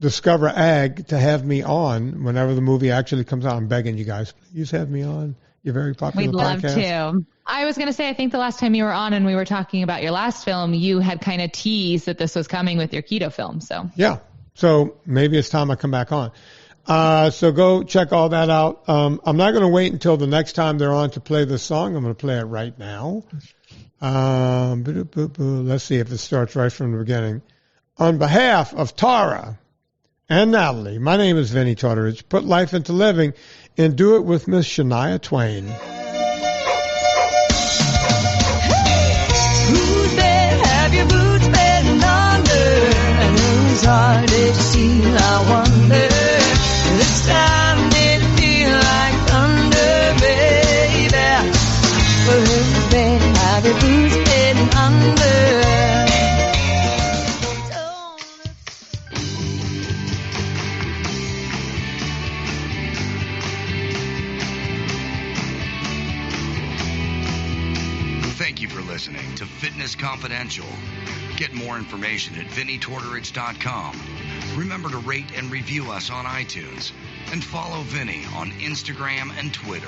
Speaker 3: Discover Ag to have me on whenever the movie actually comes out. I'm begging you guys, please have me on. You're very popular.
Speaker 5: We'd love
Speaker 3: podcast.
Speaker 5: to.
Speaker 6: I was going to say, I think the last time you were on and we were talking about your last film, you had kind of teased that this was coming with your keto film. So
Speaker 3: yeah. So maybe it's time I come back on. So go check all that out. I'm not going to wait until the next time they're on to play this song. I'm going to play it right now. Let's see if it starts right from the beginning. On behalf of Tara and Natalie, my name is Vinnie Tortorich. Put life into living and do it with Miss Shania Twain.
Speaker 8: Whose bed have your boots been under? And whose heart did you steal, I wonder? This time did it feel like thunder, baby? Whose bed have your boots been under?
Speaker 2: Thank you for listening to Fitness Confidential. Get more information at VinnieTortorich.com. Remember to rate and review us on iTunes. And follow Vinnie on Instagram and Twitter.